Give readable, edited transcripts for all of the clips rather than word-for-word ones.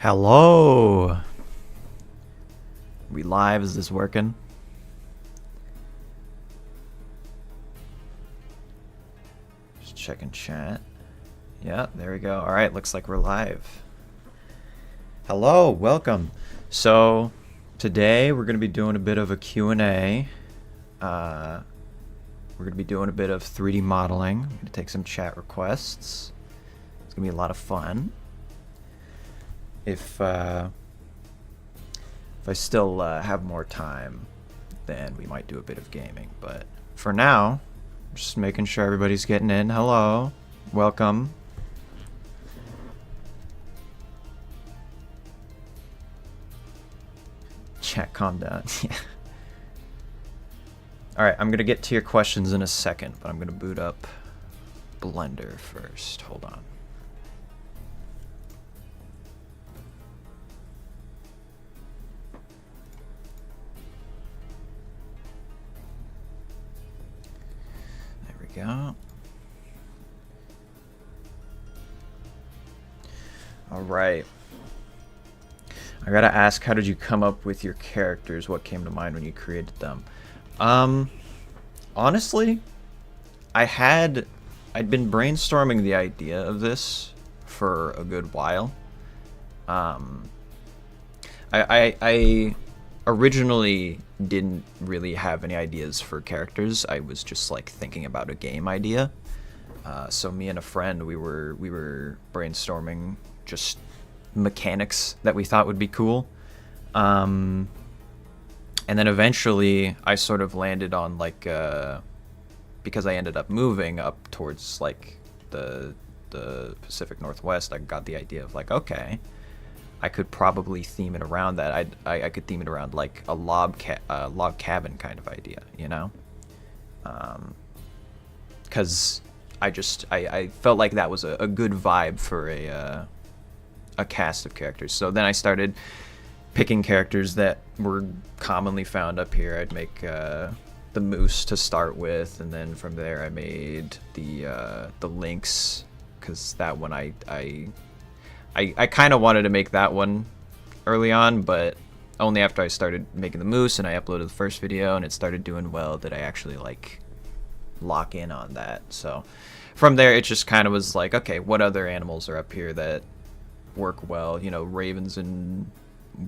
Hello. We live? Is this working? Just checking chat. Yeah, there we go. All right, looks like we're live. Hello, welcome. So today we're going to be doing a bit of a Q&A. We're going to be doing a bit of 3D modeling. I'm going to take some chat requests. It's going to be a lot of fun. If I still have more time, then we might do a bit of gaming. But for now, just making sure everybody's getting in. Hello, welcome. Chat, calm down. Yeah. All right, I'm gonna get to your questions in a second, but I'm gonna boot up Blender first. Hold on. Go. All right. I gotta ask, how did you come up with your characters? What came to mind when you created them? Honestly, I'd been brainstorming the idea of this for a good while. I originally didn't really have any ideas for characters. I was just like thinking about a game idea. So me and a friend, we were brainstorming just mechanics that we thought would be cool. And then eventually I sort of landed on like because I ended up moving up towards like the Pacific Northwest, I got the idea of like, okay, I could probably theme it around that. I could theme it around like a log cabin kind of idea, you know? Because I felt like that was a good vibe for a cast of characters. So then I started picking characters that were commonly found up here. I'd make the moose to start with, and then from there I made the lynx, because that one I kind of wanted to make that one early on, but only after I started making the moose and I uploaded the first video and it started doing well did I actually like lock in on that. So from there it just kind of was like, okay, what other animals are up here that work well? You know, ravens and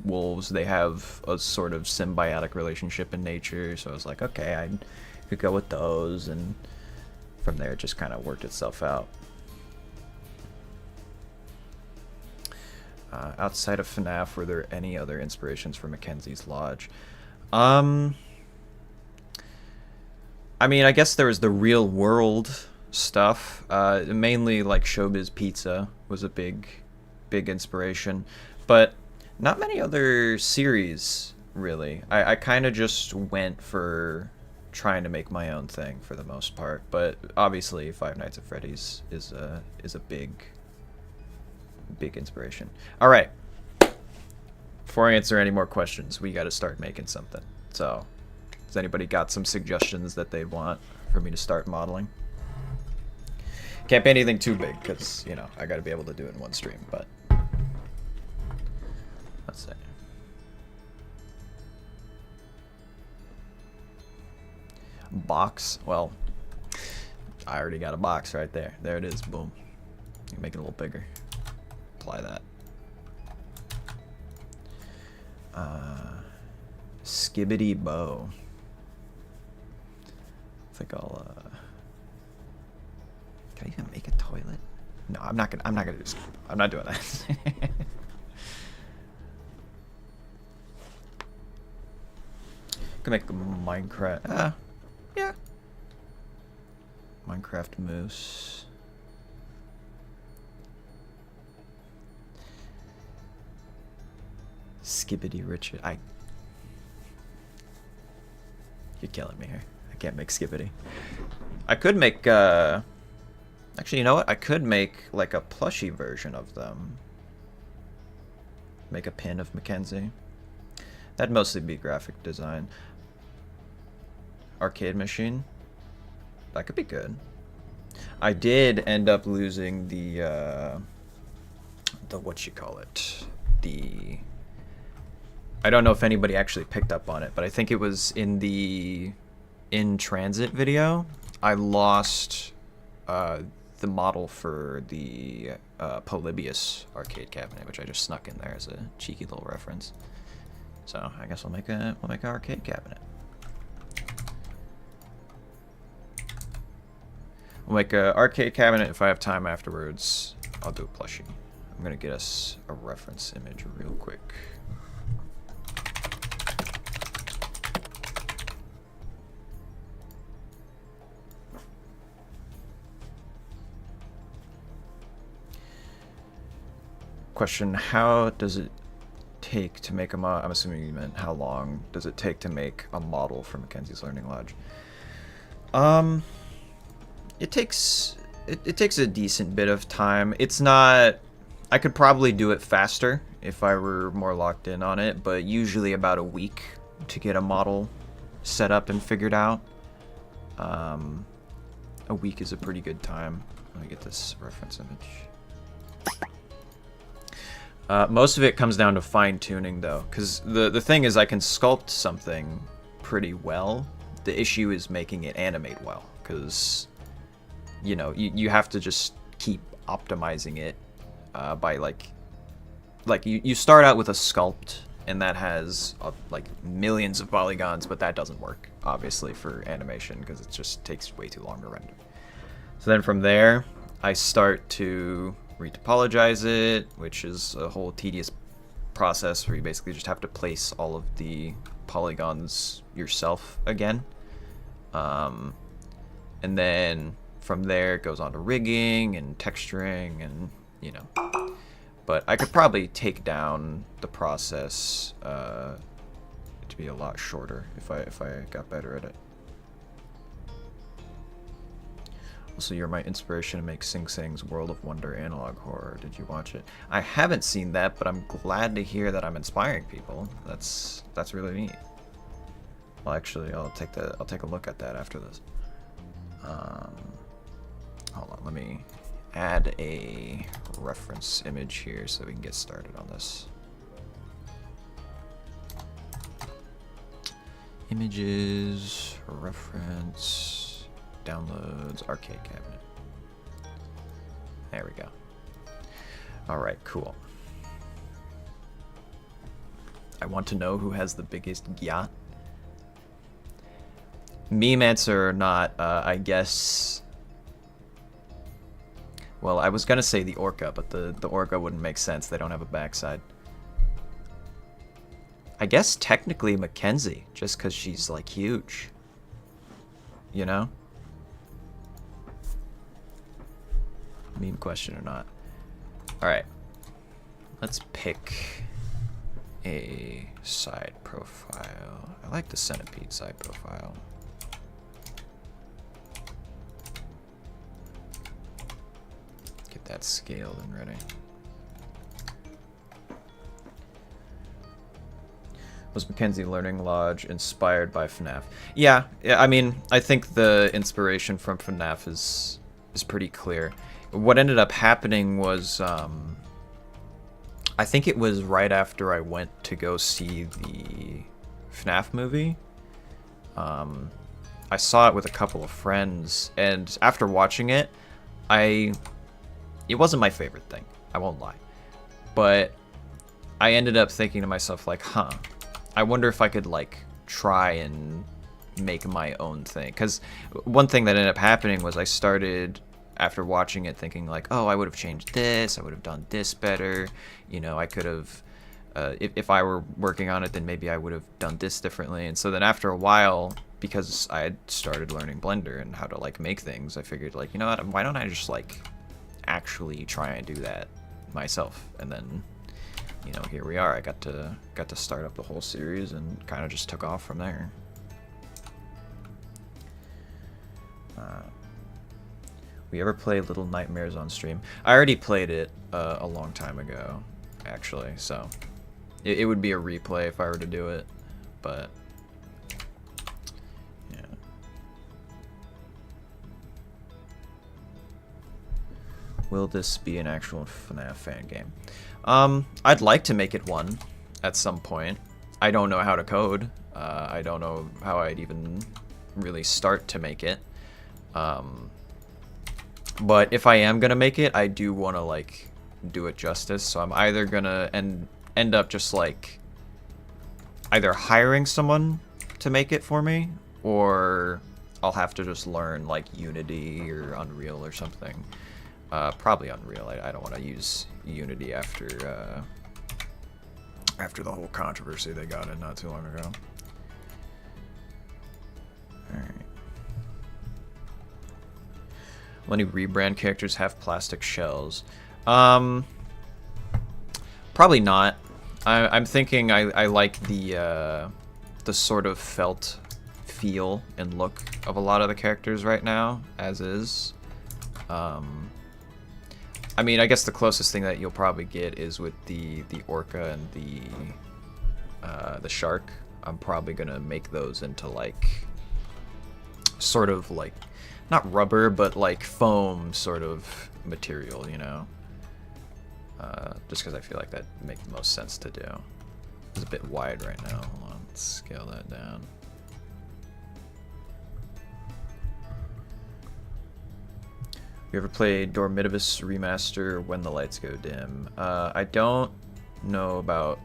wolves, they have a sort of symbiotic relationship in nature, so I was like, okay, I could go with those, and from there it just kind of worked itself out. Outside of FNAF, were there any other inspirations for Mackenzie's Lodge? I mean, I guess there was the real world stuff. Mainly like Showbiz Pizza was a big inspiration, but not many other series really. I kind of just went for trying to make my own thing for the most part, but obviously Five Nights at Freddy's is a big inspiration. All right, before I answer any more questions, we got to start making something. So has anybody got some suggestions that they want for me to start modeling? Can't be anything too big because, you know, I got to be able to do it in one stream, but let's see. Box. Well, I already got a box right there. There it is. Boom. You can make it a little bigger. Apply that. Skibbity bow. I think I'll can I even make a toilet? No, I'm not gonna do this. I'm not doing that. Can make a Minecraft. Yeah. Minecraft moose. Skibbity Richard. You're killing me here. I can't make Skibbity. I could make actually, you know what? I could make like a plushie version of them. Make a pin of Mackenzie. That'd mostly be graphic design. Arcade machine. That could be good. I did end up losing the what you call it, the... I don't know if anybody actually picked up on it, but I think it was in the in transit video. I lost the model for the Polybius arcade cabinet, which I just snuck in there as a cheeky little reference. So I guess we'll make an arcade cabinet. We'll make an arcade cabinet. If I have time afterwards, I'll do a plushie. I'm gonna get us a reference image real quick. Question: how does it take to make a model? I'm assuming you meant how long does it take to make a model for Mackenzie's Learning Lodge? It takes a decent bit of time. It's not... I could probably do it faster if I were more locked in on it, but usually about a week to get a model set up and figured out. A week is a pretty good time. Let me get this reference image. Most of it comes down to fine-tuning, though, because the thing is I can sculpt something pretty well. The issue is making it animate well, because... you know, you have to just keep optimizing it by like you start out with a sculpt and that has like millions of polygons, but that doesn't work obviously for animation because it just takes way too long to render. So then from there I start to retopologize it, which is a whole tedious process where you basically just have to place all of the polygons yourself again, and then from there it goes on to rigging and texturing and, you know. But I could probably take down the process to be a lot shorter if I got better at it. Also, you're my inspiration to make Sing Sing's World of Wonder analog horror. Did you watch it? I haven't seen that, but I'm glad to hear that I'm inspiring people. That's really neat. Well, actually, I'll take a look at that after this. Hold on, let me add a reference image here so we can get started on this. Images, reference, downloads, arcade cabinet. There we go. Alright, cool. I want to know who has the biggest yacht. Meme answer or not, I guess... Well, I was gonna say the orca, but the orca wouldn't make sense. They don't have a backside. I guess technically Mackenzie, just because she's like huge. You know? Meme question or not. Alright. Let's pick a side profile. I like the centipede side profile. Get that scaled and ready. Was Mackenzie Learning Lodge inspired by FNAF? Yeah, I mean, I think the inspiration from FNAF is pretty clear. What ended up happening was, I think it was right after I went to go see the FNAF movie. I saw it with a couple of friends, and after watching it, it wasn't my favorite thing, I won't lie. But I ended up thinking to myself, like, huh, I wonder if I could, like, try and make my own thing. Because one thing that ended up happening was I started, after watching it, thinking, like, oh, I would have changed this, I would have done this better. You know, I could have, if I were working on it, then maybe I would have done this differently. And so then after a while, because I had started learning Blender and how to, like, make things, I figured, like, you know what, why don't I just, like, actually try and do that myself? And then, you know, here we are. I got to start up the whole series and kind of just took off from there. We ever play Little Nightmares on stream? I already played it a long time ago, actually, so it would be a replay if I were to do it, but yeah. Will this be an actual FNAF fan game? I'd like to make it one at some point. I don't know how to code. I don't know how I'd even really start to make it. But if I am gonna make it, I do want to like do it justice. So I'm either gonna end up just like either hiring someone to make it for me, or I'll have to just learn like Unity or Unreal or something. Probably Unreal. I don't want to use Unity after the whole controversy they got in not too long ago. Alright. Will any rebrand characters have plastic shells? Probably not. I'm thinking I like the sort of felt feel and look of a lot of the characters right now, as is. I mean, I guess the closest thing that you'll probably get is with the orca and the shark. I'm probably gonna make those into like sort of like not rubber, but like foam sort of material, you know. Just because I feel like that makes the most sense to do. It's a bit wide right now. Hold on, let's scale that down. You ever played Dormitivus Remaster When the Lights Go Dim? I don't know about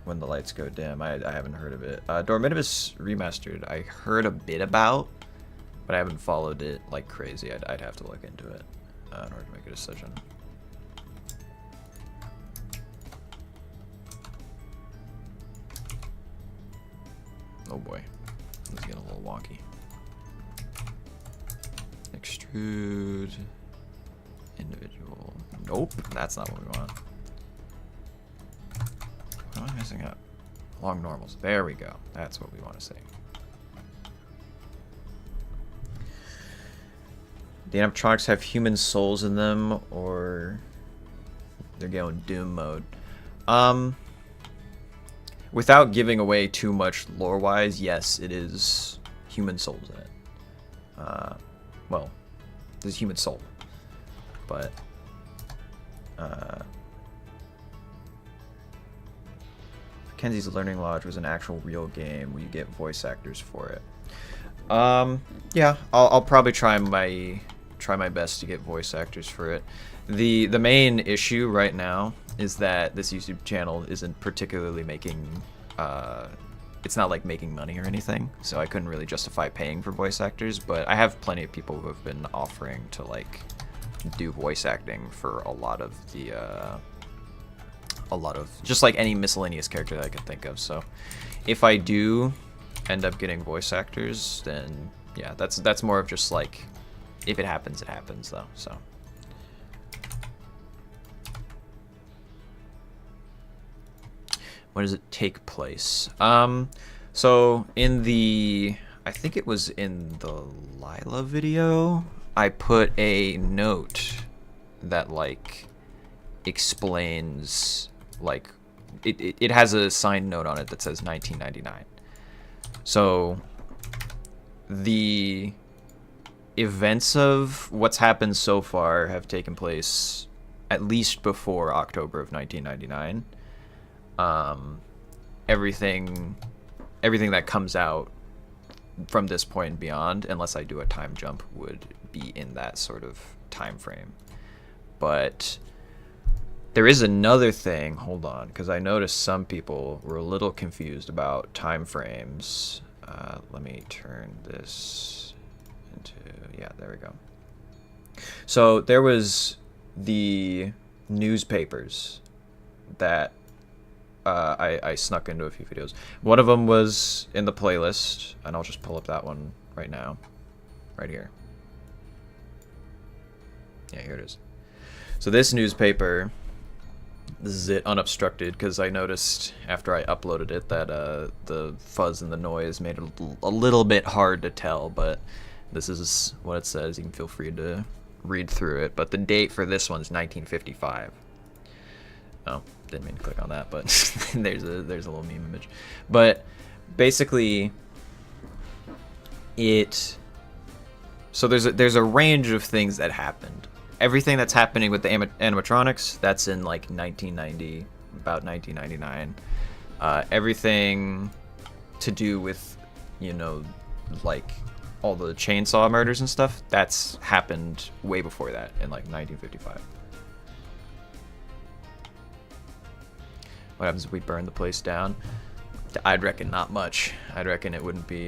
When the Lights Go Dim. I haven't heard of it. Dormitivus Remastered, I heard a bit about, but I haven't followed it like crazy. I'd have to look into it in order to make a decision. Oh boy, this is getting a little wonky. Extrude individual. Nope, that's not what we want. What am I messing up? Long normals. There we go. That's what we want to see. The animatronics have human souls in them, or they're going Doom mode. Without giving away too much lore-wise, yes, it is human souls in it. Well, there's human soul, but Mackenzie's Learning Lodge was an actual real game where you get voice actors for it. Yeah, I'll probably try my best to get voice actors for it. The main issue right now is that this YouTube channel isn't particularly making it's not like making money or anything, so I couldn't really justify paying for voice actors, but I have plenty of people who have been offering to like do voice acting for a lot of just like any miscellaneous character that I can think of. So if I do end up getting voice actors, then yeah, that's more of just like, if it happens, it happens though. So when does it take place? So in the, I think it was in the Lila video, I put a note that like explains, like it has a signed note on it that says 1999. So the events of what's happened so far have taken place at least before October of 1999. Everything that comes out from this point and beyond, unless I do a time jump, would be in that sort of time frame. But there is another thing, hold on, because I noticed some people were a little confused about time frames. Let me turn this into, yeah, there we go. So there was the newspapers that I snuck into a few videos. One of them was in the playlist, and I'll just pull up that one right now. Right here. Yeah, here it is. So this newspaper, this is it unobstructed, because I noticed after I uploaded it that the fuzz and the noise made it a little bit hard to tell, but this is what it says. You can feel free to read through it. But the date for this one's 1955. Oh, didn't mean to click on that, but there's a little meme image. But basically, so there's a range of things that happened everything that's happening with the animatronics, that's in like 1990, about 1999. Everything to do with, you know, like all the chainsaw murders and stuff, that's happened way before that, in like 1955. What happens if we burn the place down? I'd reckon not much. I'd reckon it wouldn't be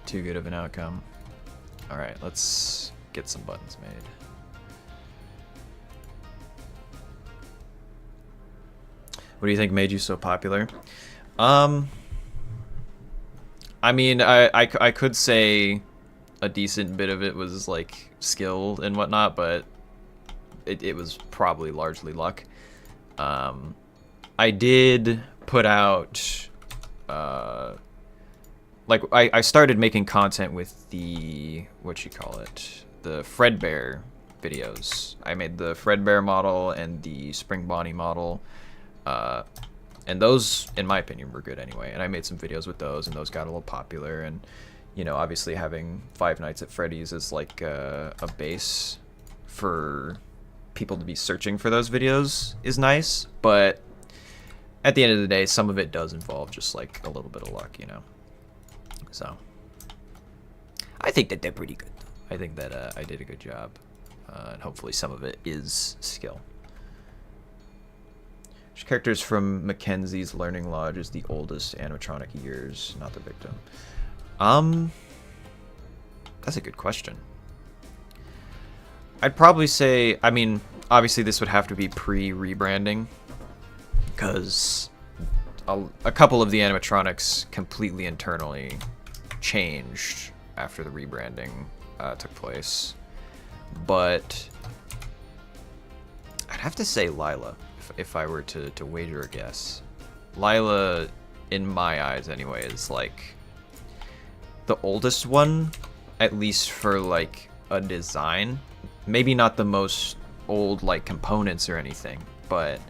too good of an outcome. Alright, let's get some buttons made. What do you think made you so popular? I mean, I could say a decent bit of it was like skill and whatnot, but it was probably largely luck. I did put out, like, I started making content with the, the Fredbear videos. I made the Fredbear model and the Spring Bonnie model, and those, in my opinion, were good anyway. And I made some videos with those, and those got a little popular. And, you know, obviously having Five Nights at Freddy's is like a base for people to be searching for those videos is nice, but at the end of the day, some of it does involve just like a little bit of luck, you know. So I think that they're pretty good. I think that I did a good job, and hopefully some of it is skill. Which characters from Mackenzie's Learning Lodge is the oldest animatronic years, not the victim? That's a good question. I'd probably say, I mean, obviously this would have to be pre-rebranding, because a couple of the animatronics completely internally changed after the rebranding took place. But I'd have to say Lila, if I were to wager a guess. Lila, in my eyes anyway, is like the oldest one, at least for like a design. Maybe not the most old like components or anything, but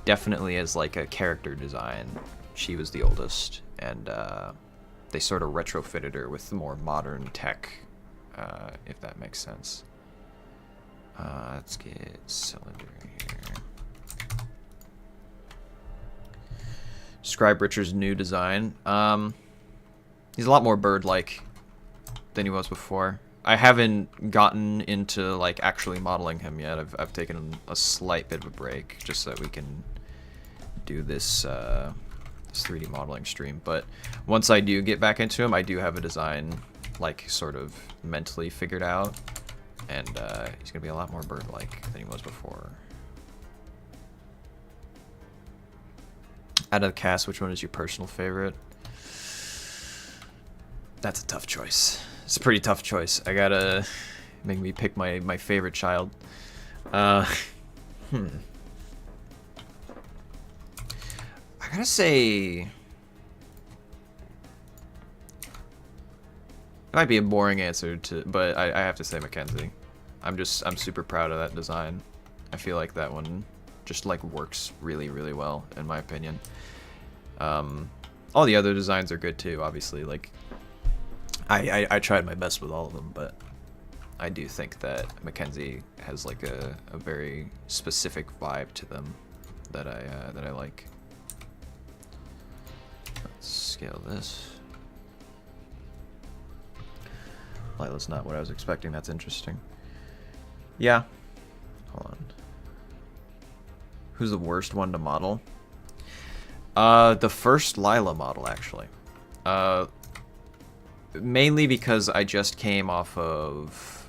definitely as like a character design, she was the oldest, and they sort of retrofitted her with more modern tech, if that makes sense. Let's get Cylinder here. Describe Richard's new design. He's a lot more bird-like than he was before. I haven't gotten into like actually modeling him yet. I've taken a slight bit of a break just so that we can do this, this 3D modeling stream. But once I do get back into him, I do have a design like sort of mentally figured out, and he's gonna be a lot more bird-like than he was before. Out of the cast, which one is your personal favorite? That's a tough choice. It's a pretty tough choice. I gotta make me pick my favorite child. I gotta say, it might be a boring answer but I have to say Mackenzie. I'm super proud of that design. I feel like that one just like works really, really well in my opinion. All the other designs are good too, obviously. Like I tried my best with all of them, but I do think that Mackenzie has like a very specific vibe to them that I like. Let's scale this. Lila's not what I was expecting. That's interesting. Yeah. Hold on. Who's the worst one to model? The first Lila model, actually. Mainly because I just came off of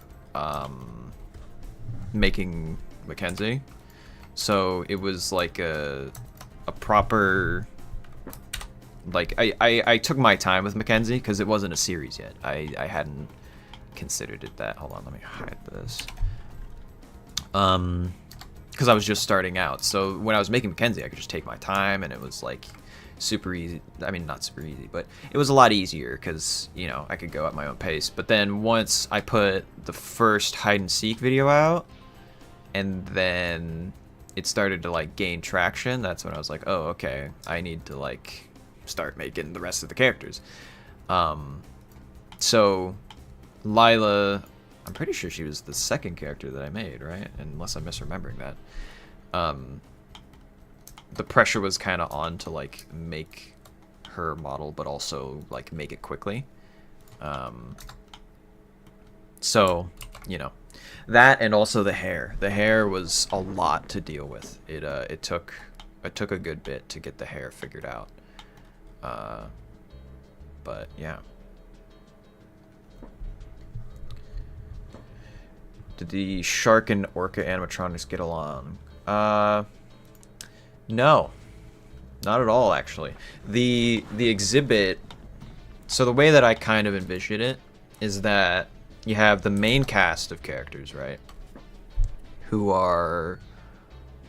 making Mackenzie. So it was like a proper... Like, I took my time with Mackenzie because it wasn't a series yet. I hadn't considered it that. Hold on, let me hide this. Because I was just starting out. So when I was making Mackenzie, I could just take my time, and it was like super easy. I mean, not super easy, but it was a lot easier because, you know, I could go at my own pace. But then once I put the first hide and seek video out, and then it started to like gain traction, that's when I was like, oh, okay, I need to like start making the rest of the characters. So Lila, I'm pretty sure she was the second character that I made, right? Unless I'm misremembering that. The pressure was kind of on to like make her model, but also like make it quickly. So, you know, that and also the hair. The hair was a lot to deal with. It took a good bit to get the hair figured out. But yeah. Did the shark and orca animatronics get along? No. Not at all, actually. The exhibit, so the way that I kind of envision it is that you have the main cast of characters, right? Who are,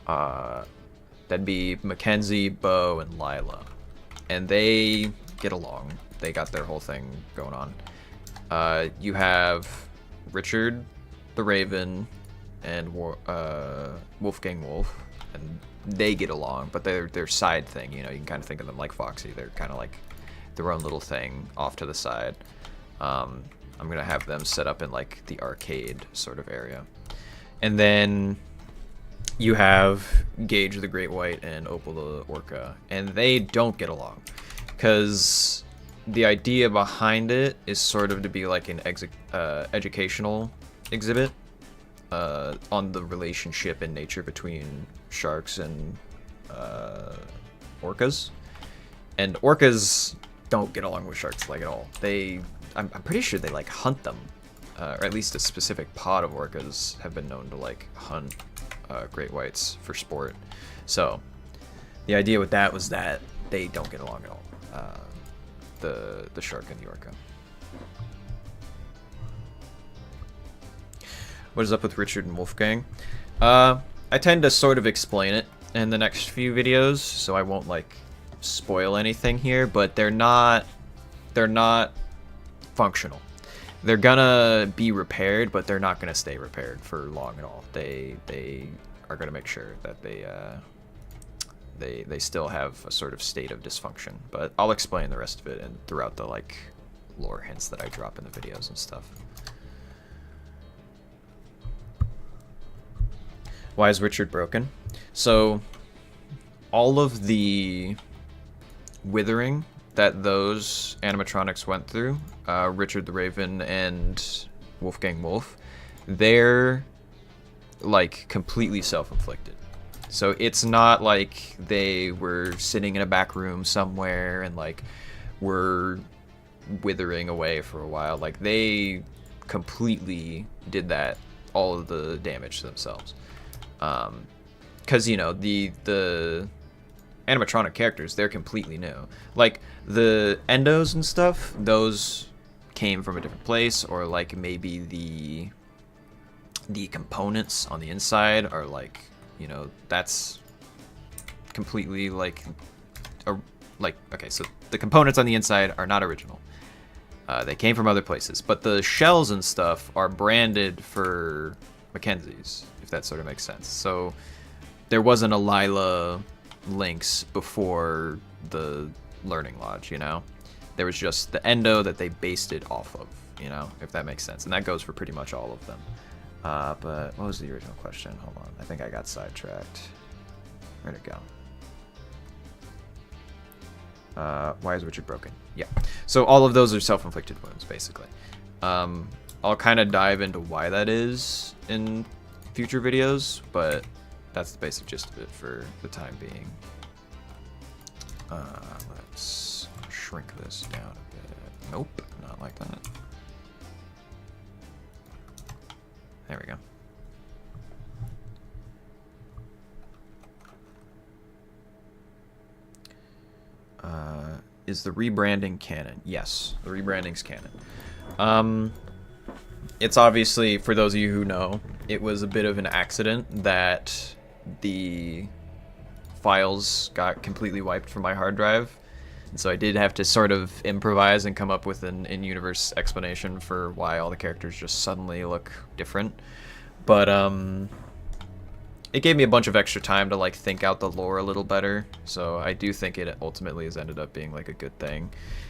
that'd be Mackenzie, Bo, and Lila. And they get along. They got their whole thing going on. You have Richard the Raven and Wolfgang Wolf, and they get along, but they're side thing, you know, you can kind of think of them like Foxy. They're kind of like their own little thing off to the side. I'm gonna have them set up in like the arcade sort of area. And then you have Gage the Great White and Opal the Orca, and they don't get along because the idea behind it is sort of to be like an educational exhibit on the relationship and nature between sharks and orcas. And orcas don't get along with sharks like at all. I'm pretty sure they like hunt them, or at least a specific pod of orcas have been known to like hunt great whites for sport. So the idea with that was that they don't get along at all, the shark and the orca. What is up with Richard and Wolfgang? I tend to sort of explain it in the next few videos, so I won't like spoil anything here, but they're not functional. They're gonna be repaired, but they're not gonna stay repaired for long at all. They are gonna make sure that they still have a sort of state of dysfunction, but I'll explain the rest of it and throughout the like lore hints that I drop in the videos and stuff. Why is Richard broken? So all of the withering that those animatronics went through, Richard the Raven and Wolfgang Wolf, they're like completely self-inflicted. So it's not like they were sitting in a back room somewhere and like were withering away for a while. Like they completely did that, all of the damage to themselves. Because you know the animatronic characters, they're completely new. Like the endos and stuff, those came from a different place, or like maybe the components on the inside are like, you know, that's completely like okay, so the components on the inside are not original. They came from other places, but the shells and stuff are branded for Mackenzie's, if that sort of makes sense. So there wasn't a Lila Lynx before the Learning Lodge, you know? There was just the endo that they based it off of, you know, if that makes sense. And that goes for pretty much all of them. But what was the original question? Hold on. I think I got sidetracked. Where'd it go? Why is Richard broken? Yeah. So all of those are self-inflicted wounds, basically. I'll kind of dive into why that is in future videos, but that's the basic gist of it for the time being. Let's shrink this down a bit. Nope, not like that. There we go. Is the rebranding canon? Yes, the rebranding's canon. It's obviously, for those of you who know, it was a bit of an accident that the files got completely wiped from my hard drive. And so I did have to sort of improvise and come up with an in-universe explanation for why all the characters just suddenly look different. But it gave me a bunch of extra time to like think out the lore a little better. So I do think it ultimately has ended up being like a good thing,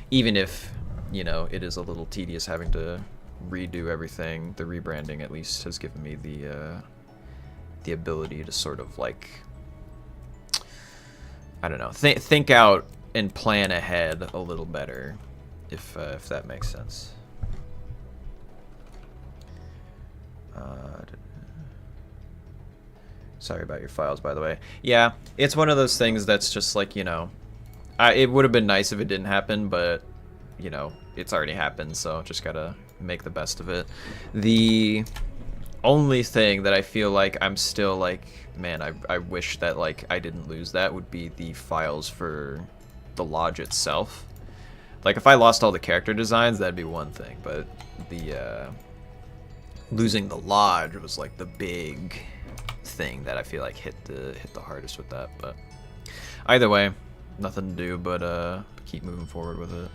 even if, you know, it is a little tedious having to redo everything. The rebranding at least has given me the ability to sort of like, I don't know, think out and plan ahead a little better, if that makes sense. Sorry about your files, by the way. Yeah, it's one of those things that's just like, you know, it would have been nice if it didn't happen, but, you know, it's already happened, so just gotta make the best of it. The only thing that I feel like I'm still like, man, I wish that like I didn't lose that would be the files for the lodge itself. Like if I lost all the character designs, that'd be one thing, but the losing the lodge was like the big thing that I feel like hit the hardest with that. But either way, nothing to do but keep moving forward with it.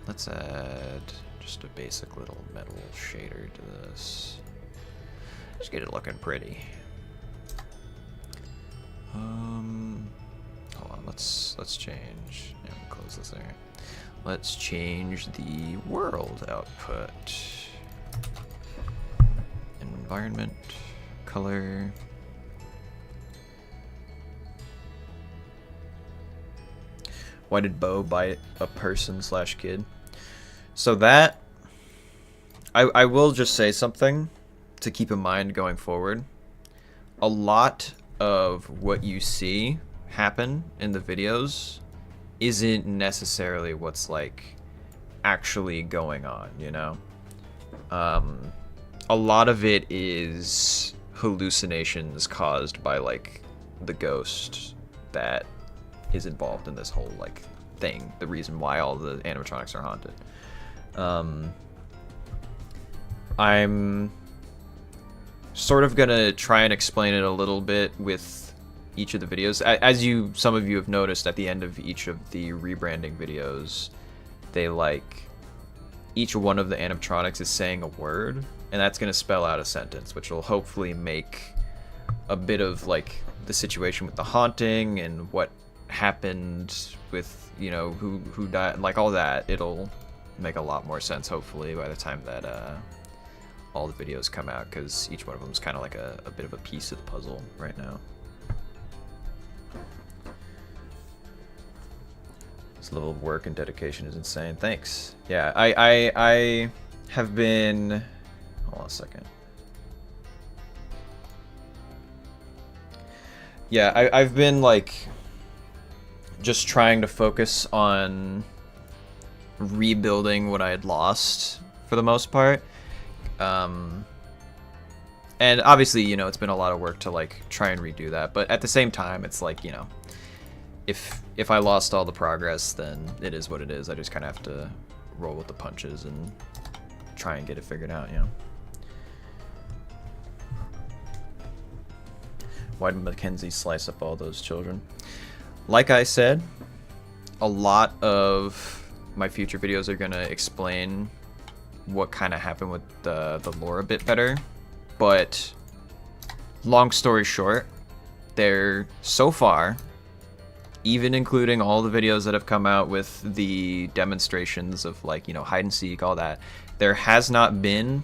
Let's add just a basic little metal shader to this. Just get it looking pretty. Hold on, let's change. Yeah, close this there. Let's change the world output. Environment, color. Why did Bo bite a person / kid? So that, I will just say something to keep in mind going forward. A lot of what you see happen in the videos isn't necessarily what's like actually going on, you know? A lot of it is hallucinations caused by like the ghost that is involved in this whole like thing, the reason why all the animatronics are haunted. I'm sort of gonna try and explain it a little bit with each of the videos. As some of you have noticed, at the end of each of the rebranding videos, they like, each one of the animatronics is saying a word, and that's gonna spell out a sentence, which will hopefully make a bit of like the situation with the haunting and what happened with, you know, who died, like all that. It'll make a lot more sense hopefully by the time that all the videos come out, because each one of them is kind of like a bit of a piece of the puzzle right now. This level of work and dedication is insane. Thanks. Yeah, I have been, hold on a second. Yeah, I've been like just trying to focus on rebuilding what I had lost for the most part. And obviously, you know, it's been a lot of work to like try and redo that, but at the same time, it's like, you know, if I lost all the progress, then it is what it is. I just kind of have to roll with the punches and try and get it figured out, you know. Why did Mackenzie slice up all those children? Like I said, a lot of my future videos are gonna explain what kind of happened with the lore a bit better, but long story short, there so far, even including all the videos that have come out with the demonstrations of like, you know, hide and seek, all that, there has not been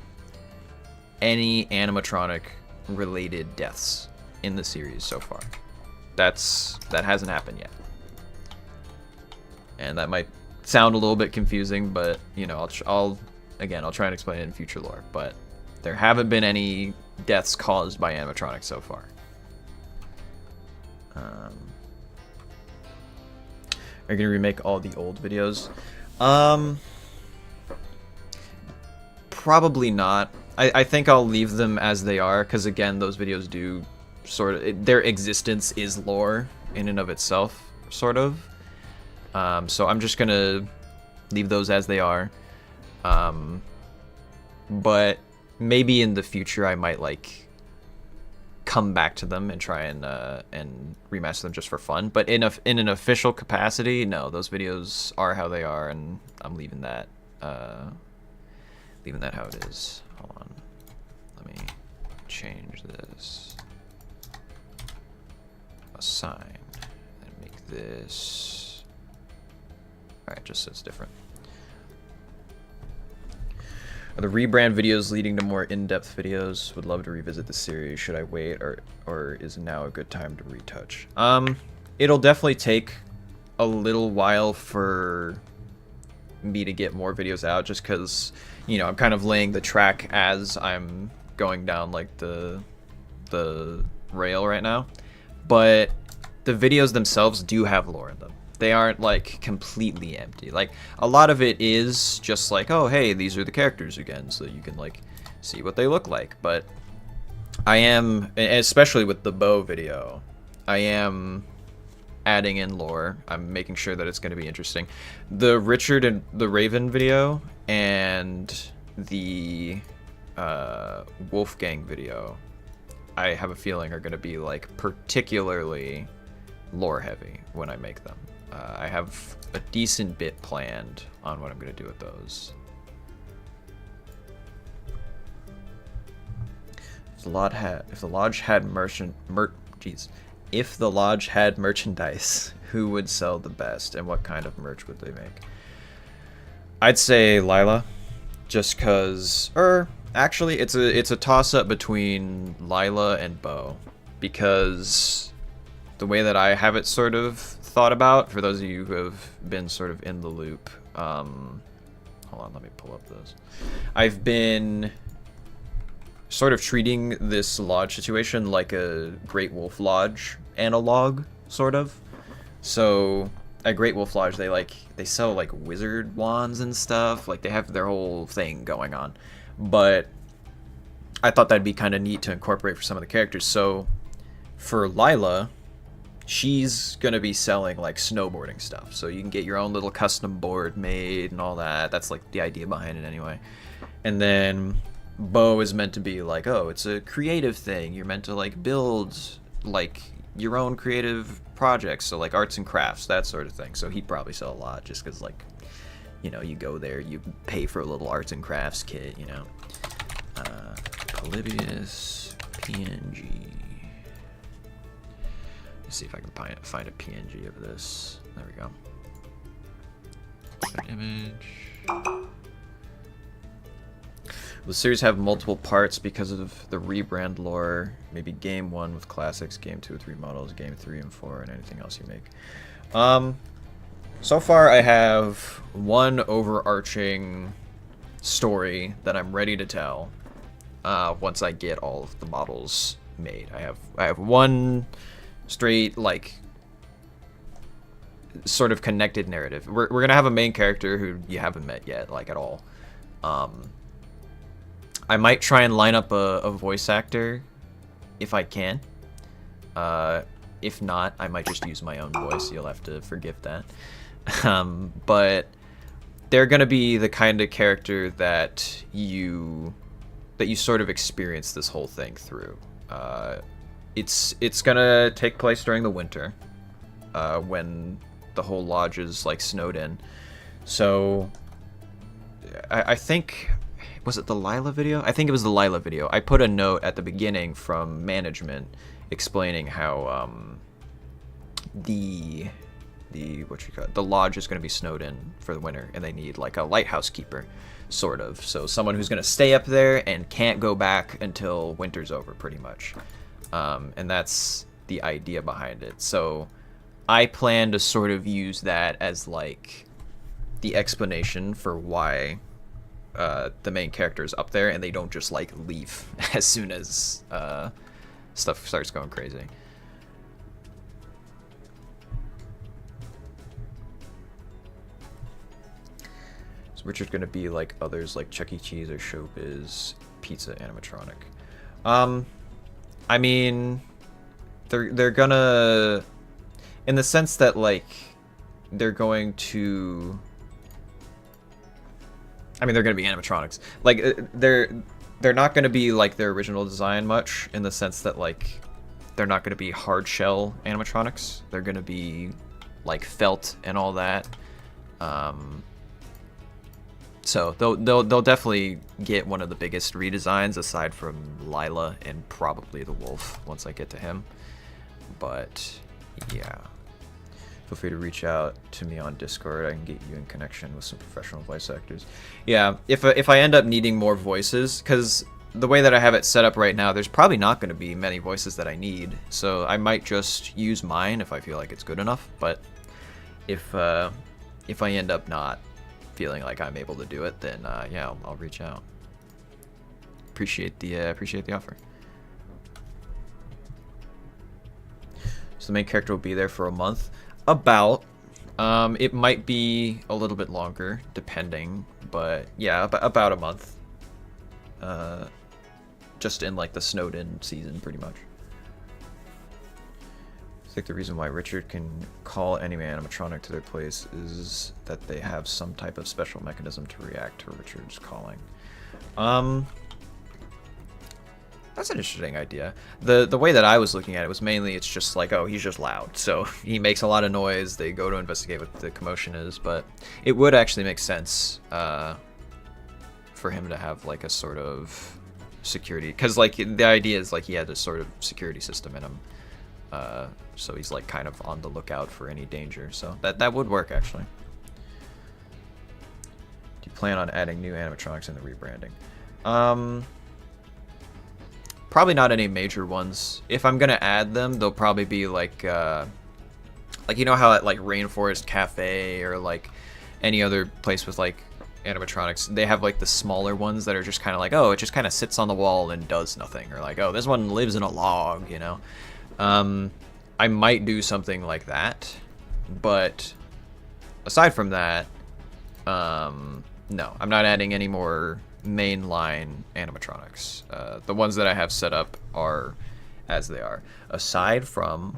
any animatronic related deaths in the series so far. That hasn't happened yet, and that might sound a little bit confusing, but you know, I'll try and explain it in future lore, but there haven't been any deaths caused by animatronics so far. Are you gonna remake all the old videos? Probably not. I think I'll leave them as they are, because again, those videos do sort of, their existence is lore in and of itself, sort of. So I'm just gonna leave those as they are. But maybe in the future I might like come back to them and try and remaster them just for fun. But in an official capacity, no, those videos are how they are, and I'm leaving that how it is. Hold on, let me change this. Assign and make this. All right, just so it's different. Are the rebrand videos leading to more in-depth videos? Would love to revisit the series. Should I wait, or is now a good time to retouch? It'll definitely take a little while for me to get more videos out, just because, you know, I'm kind of laying the track as I'm going down like the rail right now. But the videos themselves do have lore in them. They aren't like completely empty. Like a lot of it is just like, oh hey, these are the characters again, so you can like see what they look like. But I am, especially with the bow video, I am adding in lore. I'm making sure that it's going to be interesting. The Richard and the Raven video and the Wolfgang video, I have a feeling are going to be like particularly lore heavy when I make them. I have a decent bit planned on what I'm going to do with those. If the lodge had merchandise, who would sell the best, and what kind of merch would they make? I'd say Lila, just cause, actually it's a toss up between Lila and Bo, because the way that I have it sort of thought about, for those of you who have been sort of in the loop, hold on, let me pull up this. I've been sort of treating this lodge situation like a Great Wolf Lodge analog, sort of. So at Great Wolf Lodge, they sell like wizard wands and stuff. Like they have their whole thing going on. But I thought that'd be kind of neat to incorporate for some of the characters. So for Lila, she's gonna be selling like snowboarding stuff. So you can get your own little custom board made and all that. That's like the idea behind it anyway. And then Bo is meant to be like, oh, it's a creative thing. You're meant to like build like your own creative projects, so like arts and crafts, that sort of thing. So he'd probably sell a lot, just because like, you know, you go there, you pay for a little arts and crafts kit, you know. Polybius PNG. Let's see if I can find a PNG of this. There we go. An image. Will the series have multiple parts because of the rebrand lore? Maybe game 1 with classics, game 2 with remodels, game 3 and 4, and anything else you make. So far I have one overarching story that I'm ready to tell once I get all of the models made. I have one straight, like, sort of connected narrative. We're gonna have a main character who you haven't met yet, like, at all. I might try and line up a voice actor if I can. If not, I might just use my own voice. You'll have to forgive that. But they're gonna be the kind of character that you sort of experience this whole thing through. It's gonna take place during the winter, when the whole lodge is like snowed in. So I think, was it the Lila video? I think it was the Lila video. I put a note at the beginning from management explaining how the lodge is going to be snowed in for the winter, and they need like a lighthouse keeper, sort of. So someone who's going to stay up there and can't go back until winter's over, pretty much. And that's the idea behind it. So I plan to sort of use that as like the explanation for why the main character is up there, and they don't just like leave as soon as stuff starts going crazy. Is Richard gonna be like others, like Chuck E. Cheese or Showbiz Pizza Animatronic? I mean, they're gonna, in the sense that like they're going to, I mean, they're gonna be animatronics. Like they're not gonna be like their original design much, in the sense that like they're not gonna be hard shell animatronics. They're gonna be like felt and all that. So they'll definitely get one of the biggest redesigns aside from Lila and probably the wolf once I get to him. But yeah. Feel free to reach out to me on Discord. I can get you in connection with some professional voice actors. Yeah, if I end up needing more voices, because the way that I have it set up right now, there's probably not going to be many voices that I need. So I might just use mine if I feel like it's good enough. But if I end up not feeling like I'm able to do it, then yeah, I'll reach out. Appreciate the offer. So the main character will be there for a month. About. It might be a little bit longer, depending, but yeah, about a month. Just in like the snowed-in season, pretty much. I think the reason why Richard can call any animatronic to their place is that they have some type of special mechanism to react to Richard's calling. That's an interesting idea. The way that I was looking at it was mainly it's just like, oh, he's just loud. So he makes a lot of noise. They go to investigate what the commotion is. But it would actually make sense for him to have like a sort of security. Because like the idea is like he had a sort of security system in him. So he's like kind of on the lookout for any danger. So that would work actually. Do you plan on adding new animatronics in the rebranding? Probably not any major ones. If I'm gonna add them, they'll probably be like you know how at like Rainforest Cafe or like any other place with like animatronics, they have like the smaller ones that are just kind of like, oh, it just kind of sits on the wall and does nothing, or like, oh, this one lives in a log, you know. I might do something like that, but aside from that, no, I'm not adding any more mainline animatronics. The ones that I have set up are as they are. Aside from,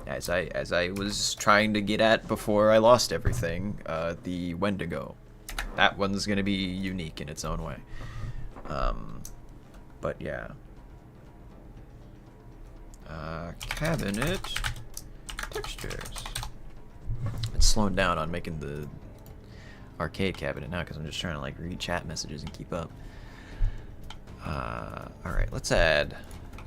as I was trying to get at before I lost everything, the Wendigo. That one's gonna be unique in its own way. But yeah. Cabinet textures. It's slowing down on making the arcade cabinet now because I'm just trying to like read chat messages and keep up. Alright, let's add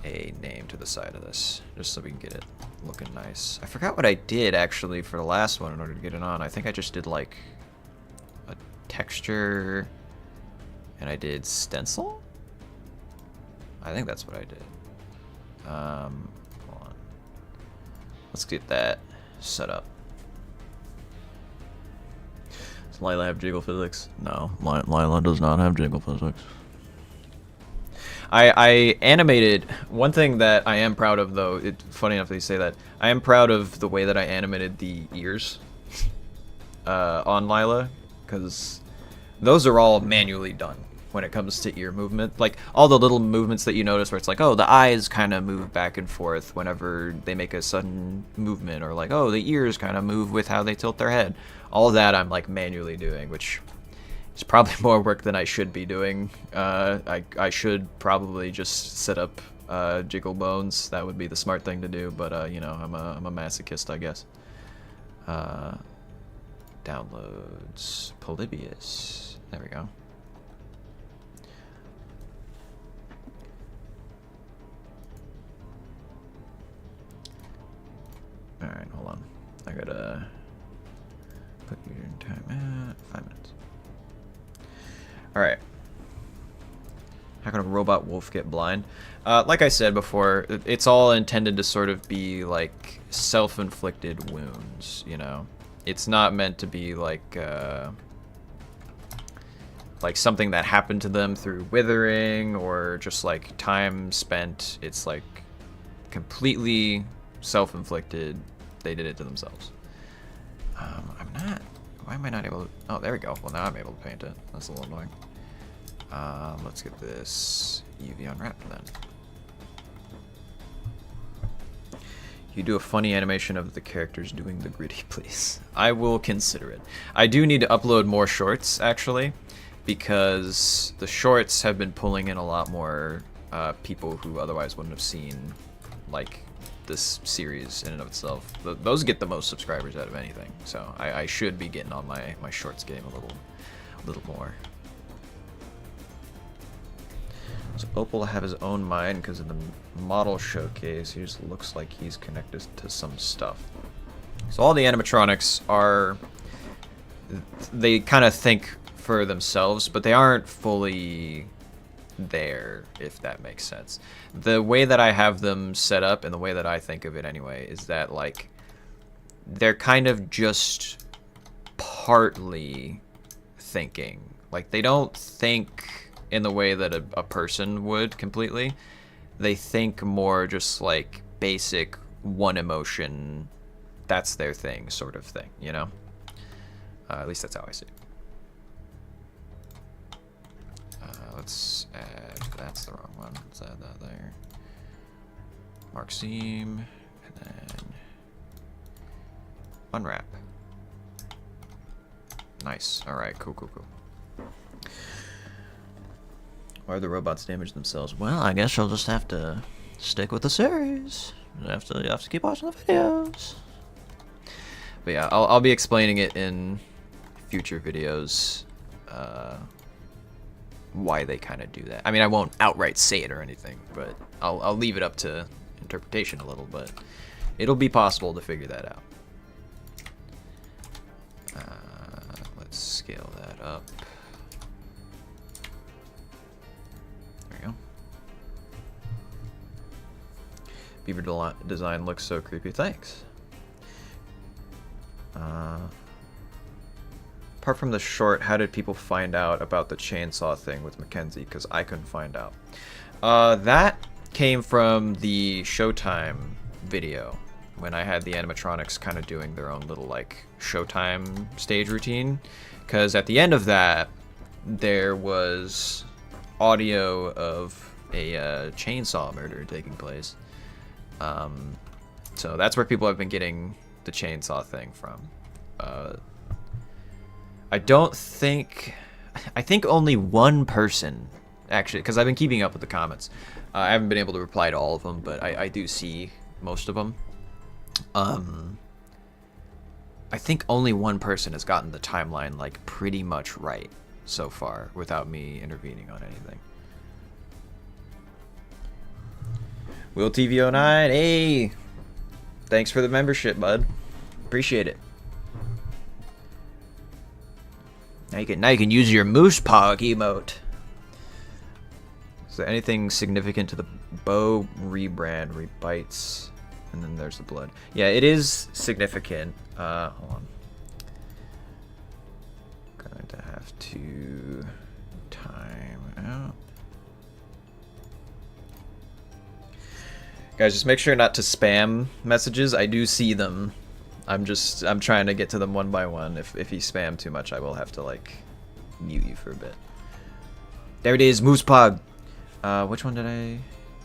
a name to the side of this just so we can get it looking nice. I forgot what I did actually for the last one in order to get it on. I think I just did like a texture and I did stencil? I think that's what I did. Hold on. Let's get that set up. Does Lila have jiggle physics? No, Lila does not have jiggle physics. I animated, one thing that I am proud of though, it's funny enough that you say that, I am proud of the way that I animated the ears on Lila, because those are all manually done when it comes to ear movement. Like all the little movements that you notice where it's like, oh, the eyes kind of move back and forth whenever they make a sudden movement, or like, oh, the ears kind of move with how they tilt their head. All of that I'm like manually doing, which is probably more work than I should be doing. I should probably just set up jiggle bones. That would be the smart thing to do, but you know, I'm a masochist, I guess. Downloads Polybius. There we go. Alright, hold on. I gotta put your time at 5 minutes. Alright. How can a robot wolf get blind? Like I said before, it's all intended to sort of be like self-inflicted wounds, you know? It's not meant to be like something that happened to them through withering or just like time spent. It's like completely self-inflicted. They did it to themselves. I'm not. Why am I not able to? Oh, there we go. Well, now I'm able to paint it. That's a little annoying. Let's get this UV unwrapped then. You do a funny animation of the characters doing the gritty, please. I will consider it. I do need to upload more shorts, actually, because the shorts have been pulling in a lot more people who otherwise wouldn't have seen, like, this series in and of itself. Those get the most subscribers out of anything, so I should be getting on my shorts game a little more. So Opal will have his own mind because in the model showcase he just looks like he's connected to some stuff. So all the animatronics are, they kind of think for themselves, but they aren't fully there, if that makes sense. The way that I have them set up, and the way that I think of it anyway, is that like they're kind of just partly thinking. Like they don't think in the way that a person would completely. They think more just like basic one emotion, that's their thing sort of thing, you know? At least that's how I see it. Let's add, that's the wrong one. Let's add that there. Mark seam, and then unwrap. Nice. Alright, cool, cool, cool. Why are the robots damage themselves? Well, I guess you'll just have to stick with the series. You have to keep watching the videos. But yeah, I'll be explaining it in future videos. Why they kind of do that. I mean, I won't outright say it or anything, but I'll leave it up to interpretation a little, but it'll be possible to figure that out. Let's scale that up. There you go. Beaver design looks so creepy. Thanks. Apart from the short, how did people find out about the chainsaw thing with Mackenzie? Because I couldn't find out. That came from the Showtime video when I had the animatronics kind of doing their own little like Showtime stage routine. Because at the end of that, there was audio of a chainsaw murder taking place. So that's where people have been getting the chainsaw thing from. I think only one person, actually, because I've been keeping up with the comments. I haven't been able to reply to all of them, but I do see most of them. I think only one person has gotten the timeline like pretty much right so far without me intervening on anything. Will TV09, hey! Thanks for the membership, bud. Appreciate it. Now you can use your moose pog emote. Is there anything significant to the bow rebrand? Rebites, and then there's the blood. Yeah, it is significant. Hold on. Going to have to time out. Guys, just make sure not to spam messages. I do see them. I'm trying to get to them one by one. If you spam too much, I will have to like mute you for a bit. There it is, Moose Pog. Which one did I?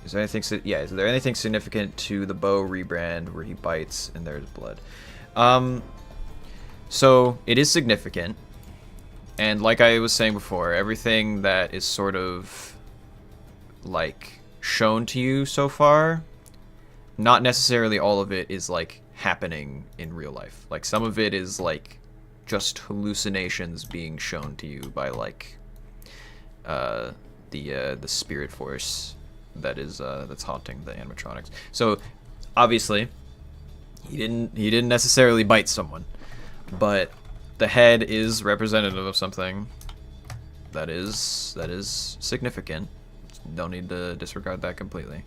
Is there anything? Yeah, is there anything significant to the bow rebrand where he bites and there's blood? So it is significant, and like I was saying before, everything that is sort of like shown to you so far, not necessarily all of it is like happening in real life. Like some of it is like just hallucinations being shown to you by like the spirit force that is that's haunting the animatronics. So obviously he didn't necessarily bite someone, but the head is representative of something that is significant. Don't need to disregard that completely.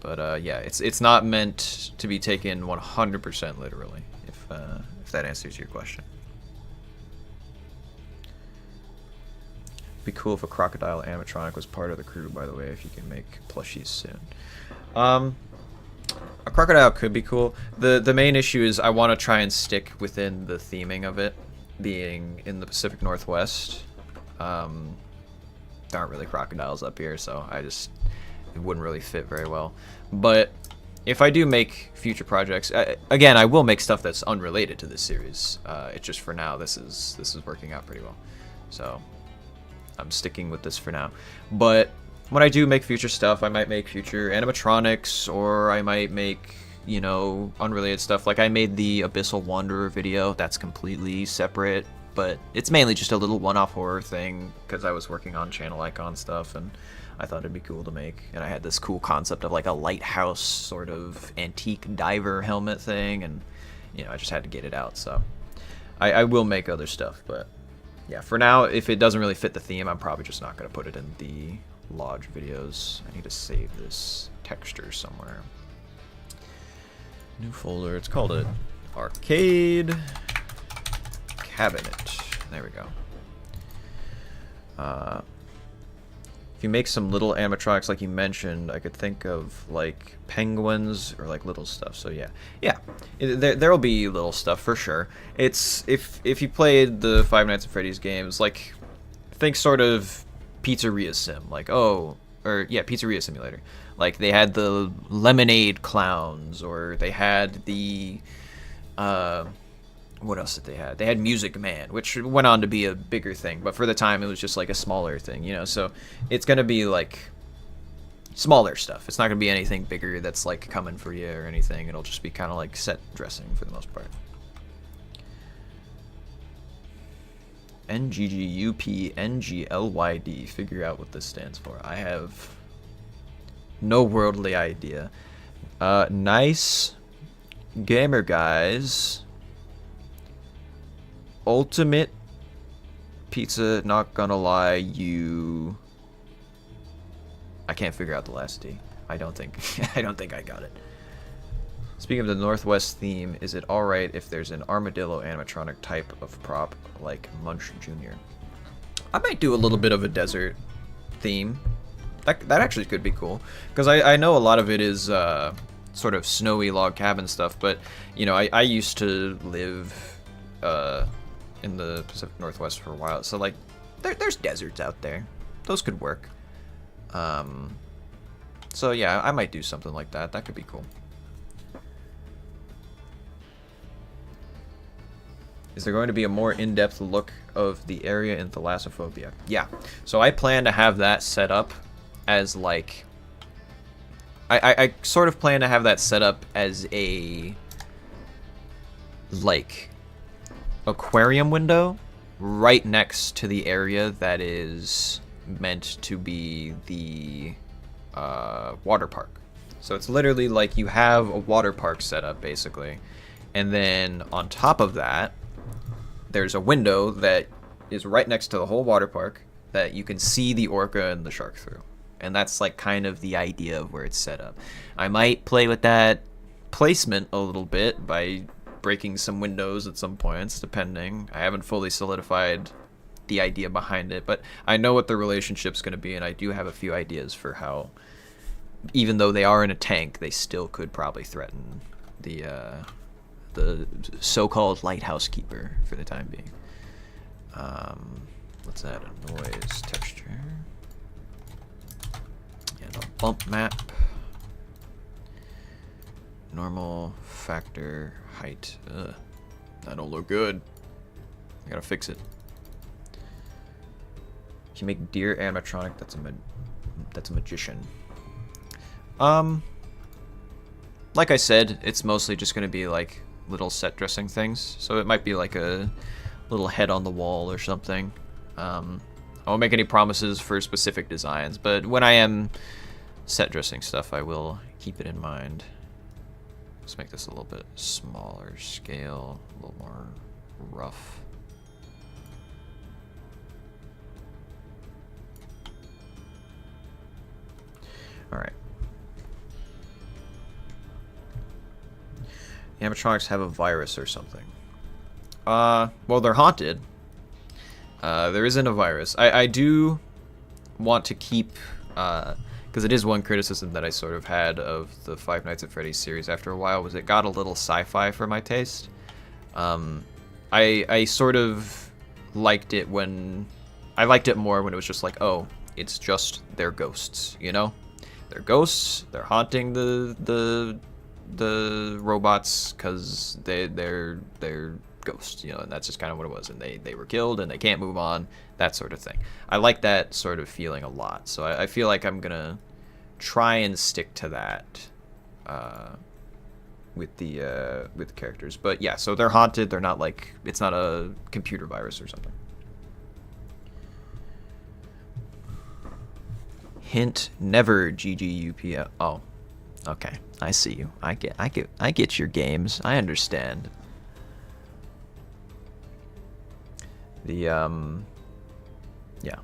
But yeah, it's not meant to be taken 100% literally, if that answers your question. Be cool if a crocodile animatronic was part of the crew, by the way, if you can make plushies soon. A crocodile could be cool. The main issue is I want to try and stick within the theming of it, being in the Pacific Northwest. There aren't really crocodiles up here, so it wouldn't really fit very well. But if I do make future projects, again, I will make stuff that's unrelated to this series. It's just for now, this is working out pretty well. So I'm sticking with this for now. But when I do make future stuff, I might make future animatronics, or I might make, you know, unrelated stuff. Like I made the Abyssal Wanderer video. That's completely separate, but it's mainly just a little one-off horror thing because I was working on channel icon stuff and I thought it'd be cool to make. And I had this cool concept of like a lighthouse sort of antique diver helmet thing, and you know, I just had to get it out. So I will make other stuff, but yeah, for now, if it doesn't really fit the theme, I'm probably just not going to put it in the Lodge videos. I need to save this texture somewhere. New folder. It's called an arcade cabinet. There we go. If you make some little animatronics like you mentioned, I could think of like penguins or like little stuff. So yeah, there'll be little stuff for sure. It's if you played the Five Nights at Freddy's games, like think sort of Pizzeria Sim, like Pizzeria Simulator. Like they had the lemonade clowns, or they had the what else did they have? They had Music Man, which went on to be a bigger thing, but for the time it was just like a smaller thing, you know. So it's gonna be like smaller stuff. It's not gonna be anything bigger that's like coming for you or anything. It'll just be kind of like set dressing for the most part. NGGUPNGLYD. Figure out what this stands for. I have no worldly idea. Nice gamer guys. Ultimate pizza, not gonna lie, you... I can't figure out the last D. I don't think I got it. Speaking of the Northwest theme, is it alright if there's an armadillo animatronic type of prop like Munch Jr.? I might do a little bit of a desert theme. That actually could be cool, because I know a lot of it is sort of snowy log cabin stuff, but you know, I used to live in the Pacific Northwest for a while, so like there's deserts out there. Those could work. So yeah, I might do something like that. That could be cool. Is there going to be a more in-depth look of the area in Thalassophobia? Yeah. So I plan to have that set up as like... I sort of plan to have that set up as a... like... aquarium window right next to the area that is meant to be the water park. So it's literally like you have a water park set up basically, and then on top of that there's a window that is right next to the whole water park that you can see the orca and the shark through, and that's like kind of the idea of where it's set up. I might play with that placement a little bit by breaking some windows at some points, depending. I haven't fully solidified the idea behind it, but I know what the relationship's going to be, and I do have a few ideas for how, even though they are in a tank, they still could probably threaten the so-called lighthouse keeper for the time being. Let's add a noise texture and a bump map. Normal, factor, height. That don't look good. I gotta fix it. If you make deer animatronic, that's a magician. Like I said, it's mostly just gonna be like little set dressing things. So it might be like a little head on the wall or something. I won't make any promises for specific designs, but when I am set dressing stuff, I will keep it in mind. Let's make this a little bit smaller scale, a little more rough. All right. The animatronics have a virus or something. Well, they're haunted. There isn't a virus. I do want to keep, because it is one criticism that I sort of had of the Five Nights at Freddy's series after a while, was it got a little sci-fi for my taste. I sort of liked it when... I liked it more when it was just like, oh, it's just they're ghosts, you know? They're ghosts, they're haunting the robots because they're ghosts, you know, and that's just kind of what it was, and they were killed and they can't move on, that sort of thing. I like that sort of feeling a lot, so I feel like I'm gonna try and stick to that with the characters. But yeah, so they're haunted, they're not like, it's not a computer virus or something. Hint, never GGUP. Oh, okay, I see you. I get your games. I understand. The yeah,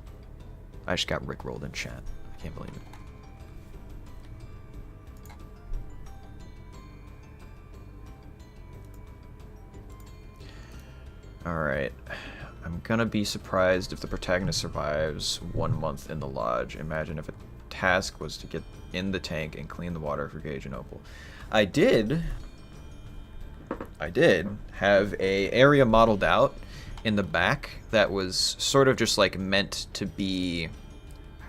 I just got rickrolled in chat. I can't believe it. Alright, I'm gonna be surprised if the protagonist survives 1 month in the lodge. Imagine if a task was to get in the tank and clean the water for Gage and Opal. I did have a area modeled out in the back that was sort of just like meant to be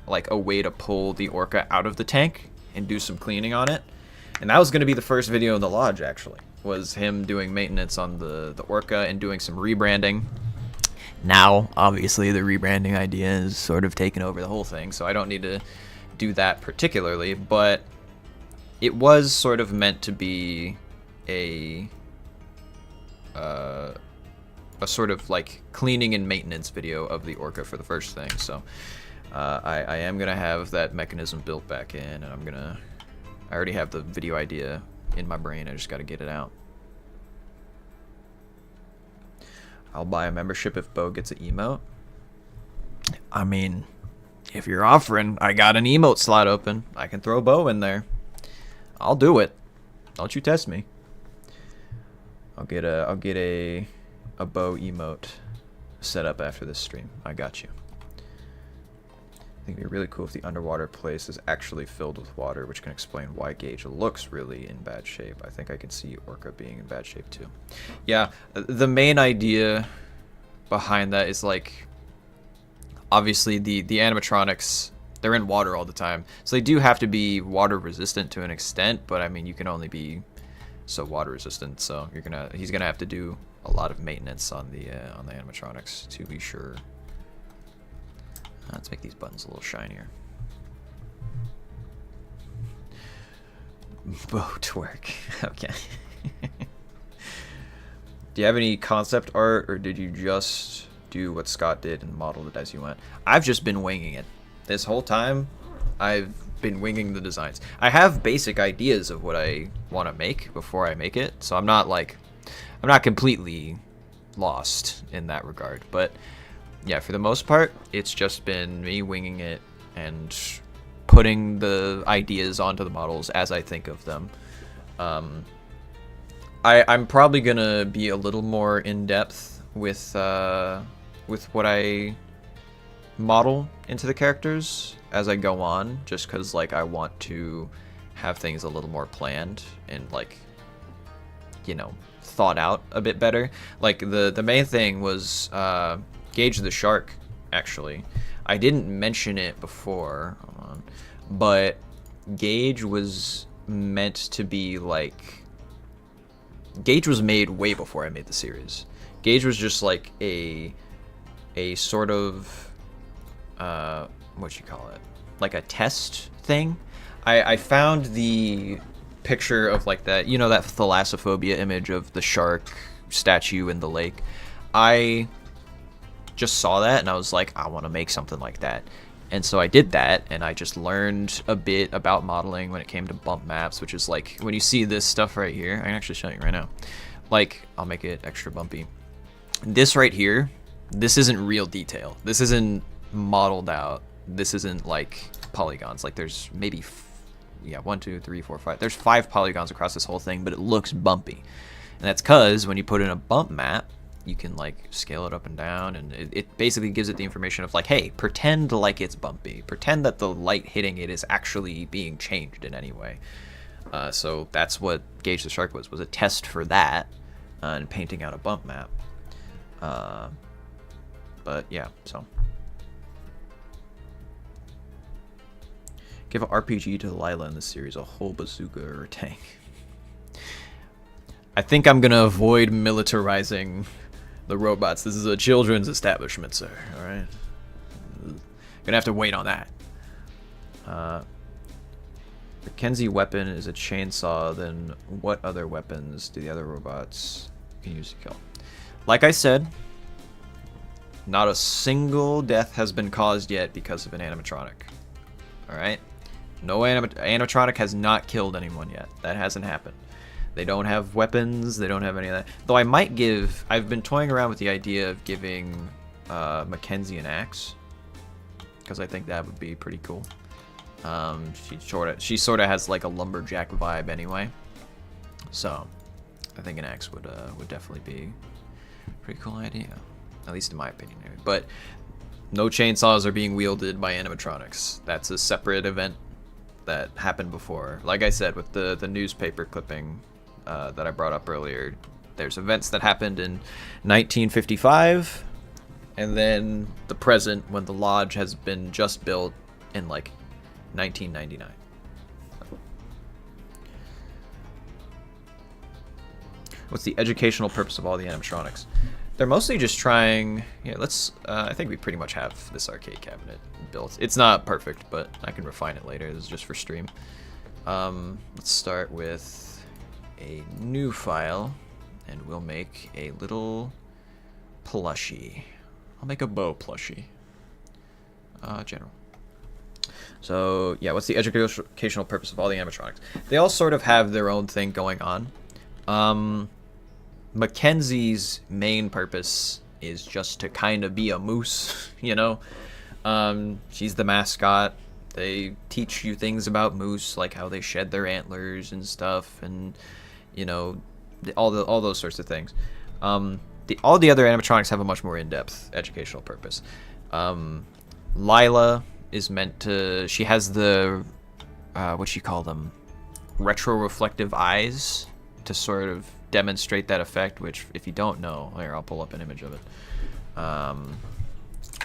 like a way to pull the orca out of the tank and do some cleaning on it. And that was gonna be the first video in the lodge, actually. Was him doing maintenance on the orca and doing some rebranding. Now, obviously, the rebranding idea is sort of taken over the whole thing, so I don't need to do that particularly, but it was sort of meant to be a sort of like cleaning and maintenance video of the orca for the first thing. So I am gonna have that mechanism built back in, and I already have the video idea in my brain. I just got to get it out. I'll buy a membership if Bo gets an emote. I mean, if you're offering, I got an emote slot open. I can throw Bo in there. I'll do it. Don't you test me. I'll get a Bo emote set up after this stream. I got you. I think it'd be really cool if the underwater place is actually filled with water, which can explain why Gage looks really in bad shape. I think I can see Orca being in bad shape too. Yeah, the main idea behind that is like, obviously the animatronics, they're in water all the time, so they do have to be water resistant to an extent, but I mean, you can only be so water resistant, so he's gonna have to do a lot of maintenance on the animatronics to be sure. Let's make these buttons a little shinier. Boat work. Okay. Do you have any concept art, or did you just do what Scott did and modeled it as you went? I've just been winging it. This whole time, I've been winging the designs. I have basic ideas of what I want to make before I make it, so I'm not completely lost in that regard, but yeah, for the most part, it's just been me winging it and putting the ideas onto the models as I think of them. I'm probably gonna be a little more in depth with what I model into the characters as I go on, just because like I want to have things a little more planned and like, you know, thought out a bit better. Like the main thing was Gage the shark, actually. I didn't mention it before, hold on, but Gage was meant to be like, Gage was made way before I made the series. Gage was just like a sort of, what you call it? Like a test thing. I found the picture of like that, you know, that thalassophobia image of the shark statue in the lake. I just saw that and I was like, I want to make something like that. And so I did that, and I just learned a bit about modeling when it came to bump maps, which is like, when you see this stuff right here, I can actually show you right now. Like, I'll make it extra bumpy. This right here, this isn't real detail. This isn't modeled out. This isn't like polygons. Like there's maybe, yeah, 1, 2, 3, 4, 5. There's 5 polygons across this whole thing, but it looks bumpy. And that's because when you put in a bump map, you can like scale it up and down, and it basically gives it the information of like, hey, pretend like it's bumpy. Pretend that the light hitting it is actually being changed in any way. So that's what Gage the Shark was a test for that, and painting out a bump map. But yeah, so. Give an RPG to Lila in this series, a whole bazooka or a tank. I think I'm gonna avoid militarizing the robots. This is a children's establishment, sir. All right, gonna have to wait on that. Mackenzie weapon is a chainsaw. Then what other weapons do the other robots can use to kill? Like I said, not a single death has been caused yet because of an animatronic. All right, no animatronic has not killed anyone yet. That hasn't happened. They don't have weapons, they don't have any of that. Though I might give, I've been toying around with the idea of giving Mackenzie and Axe, because I think that would be pretty cool. She sort of has like a lumberjack vibe anyway, so I think an axe would definitely be a pretty cool idea, at least in my opinion. But no chainsaws are being wielded by animatronics. That's a separate event that happened before. Like I said, with the newspaper clipping that I brought up earlier, there's events that happened in 1955, and then the present, when the lodge has been just built in like 1999. What's the educational purpose of all the animatronics? They're mostly just trying... Yeah, let's... I think we pretty much have this arcade cabinet built. It's not perfect, but I can refine it later. This is just for stream. Let's start with a new file, and we'll make a little plushie. I'll make a bow plushie. General. So, yeah, what's the educational purpose of all the animatronics? They all sort of have their own thing going on. Mackenzie's main purpose is just to kind of be a moose, you know? She's the mascot. They teach you things about moose, like how they shed their antlers and stuff, and, you know, all those sorts of things. All the other animatronics have a much more in-depth educational purpose. Lila is meant to... She has the... what you call them? Retroreflective eyes to sort of demonstrate that effect, which, if you don't know... Here, I'll pull up an image of it.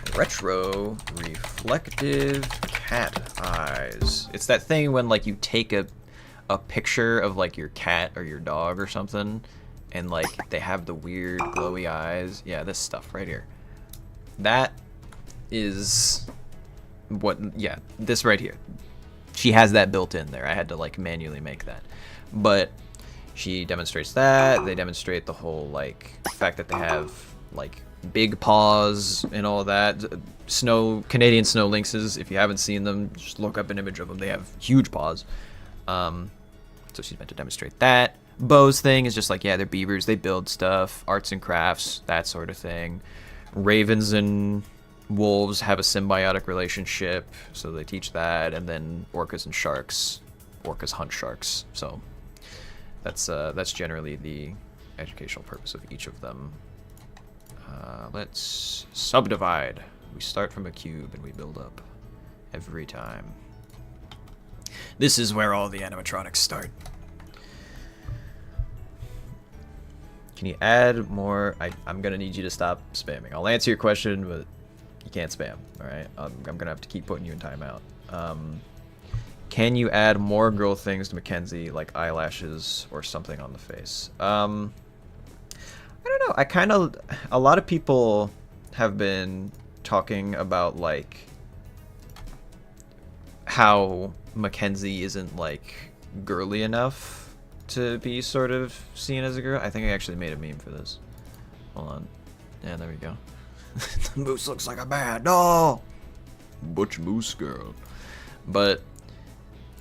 Retroreflective cat eyes. It's that thing when, like, you take a picture of, like, your cat or your dog or something, and, like, they have the weird glowy eyes. Yeah, this stuff right here. That is... what, yeah, this right here. She has that built in there. I had to like manually make that. But she demonstrates that. They demonstrate the whole like fact that they have like big paws and all that. Canadian snow lynxes, if you haven't seen them, just look up an image of them. They have huge paws. So she's meant to demonstrate that. Bo's thing is just like, yeah, they're beavers, they build stuff, arts and crafts, that sort of thing. Ravens and wolves have a symbiotic relationship, so they teach that. And then orcas and sharks, orcas hunt sharks. So that's generally the educational purpose of each of them. Let's subdivide. We start from a cube and we build up every time. This is where all the animatronics start. Can you add more? I'm gonna need you to stop spamming. I'll answer your question, but you can't spam, alright? I'm gonna have to keep putting you in timeout. Can you add more girl things to Mackenzie, like eyelashes or something on the face? I don't know. A lot of people have been talking about, like, how Mackenzie isn't, like, girly enough to be sort of seen as a girl. I think I actually made a meme for this. Hold on. Yeah, there we go. The moose looks like a man. No! Butch moose girl. But,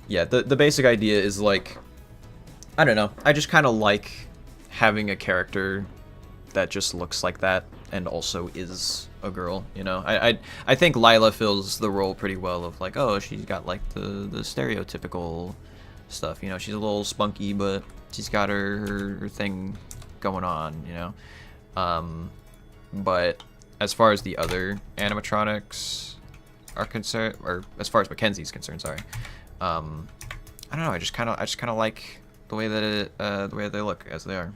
yeah, the basic idea is, like, I don't know. I just kind of like having a character that just looks like that and also is a girl, you know? I think Lila fills the role pretty well of, like, oh, she's got, like, the stereotypical stuff, you know? She's a little spunky, but she's got her thing going on, you know? But as far as the other animatronics are concerned, or as far as Mackenzie's concerned, sorry, I don't know. I just kind of like the way that the way they look as they are.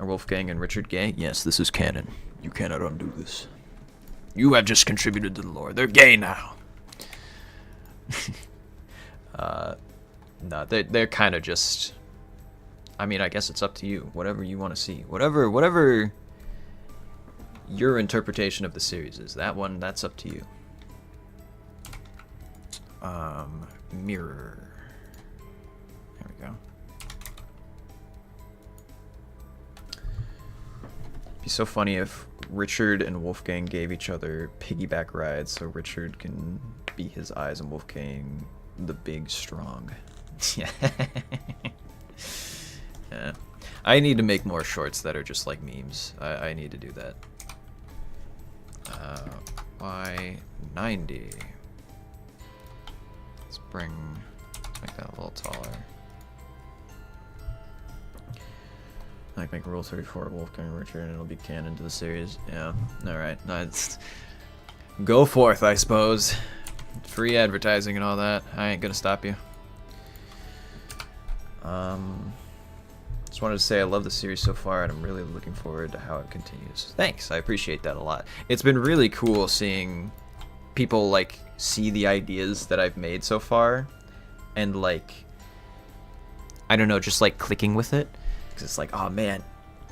Are Wolfgang and Richard gay? Yes, this is canon. You cannot undo this. You have just contributed to the lore. They're gay now. No, they're kind of just. I mean, I guess it's up to you. Whatever you want to see. Whatever your interpretation of the series is. That's up to you. Mirror. There we go. It'd be so funny if Richard and Wolfgang gave each other piggyback rides, so Richard can be his eyes and Wolfgang the big strong. Yeah. Yeah. I need to make more shorts that are just like memes. I need to do that. Y90. Let's make that a little taller. Make Rule 34 Wolfgang Richard and it'll be canon to the series. Yeah, alright. Go forth, I suppose. Free advertising and all that. I ain't gonna stop you. Just wanted to say I love the series so far and I'm really looking forward to how it continues. Thanks, I appreciate that a lot. It's been really cool seeing people like see the ideas that I've made so far and like, I don't know, just like clicking with it. Because it's like, oh man,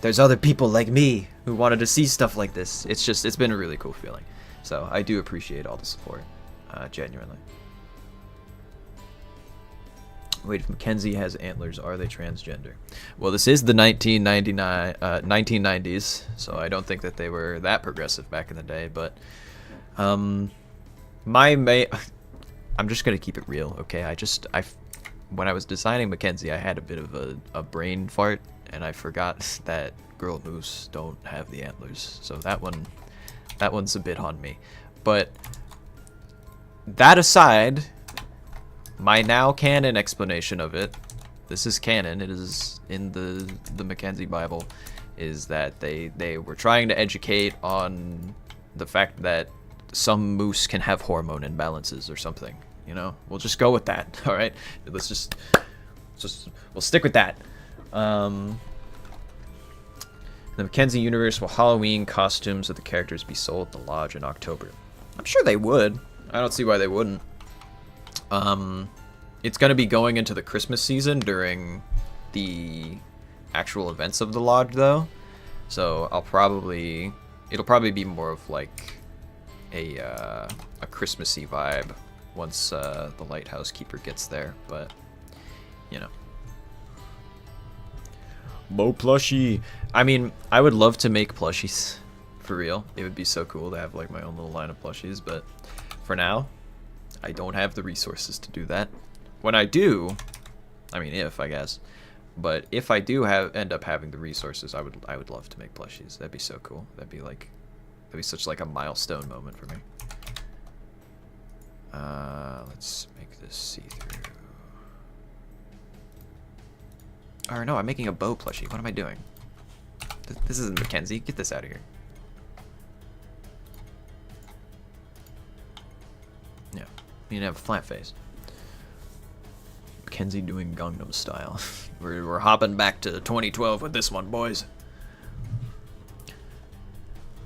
there's other people like me who wanted to see stuff like this. It's been a really cool feeling. So I do appreciate all the support, genuinely. Wait, if Mackenzie has antlers, are they transgender? Well, this is the 1990s, so I don't think that they were that progressive back in the day, but I'm just gonna keep it real, okay? When I was designing Mackenzie, I had a bit of a brain fart, and I forgot that girl moose don't have the antlers, so that one's a bit on me. But that aside, my now canon explanation of it, this is canon, it is in the Mackenzie Bible, is that they were trying to educate on the fact that some moose can have hormone imbalances or something, you know? We'll just go with that, alright? We'll stick with that. In the Mackenzie universe, will Halloween costumes of the characters be sold at the lodge in October? I'm sure they would. I don't see why they wouldn't. It's going to be going into the Christmas season during the actual events of the lodge, though. So it'll probably be more of like a Christmassy vibe once the lighthouse keeper gets there. But you know, Mo plushie. I mean, I would love to make plushies for real. It would be so cool to have like my own little line of plushies. But for now, I don't have the resources to do that. When I do, I mean I guess, but if I do end up having the resources, I would love to make plushies. That'd be so cool. That'd be such like a milestone moment for me. Let's make this see-through. Or no, I'm making a bow plushie. What am I doing? This isn't Mackenzie. Get this out of here. Yeah, you need to have a flat face. Mackenzie doing Gangnam Style. We're hopping back to 2012 with this one, boys.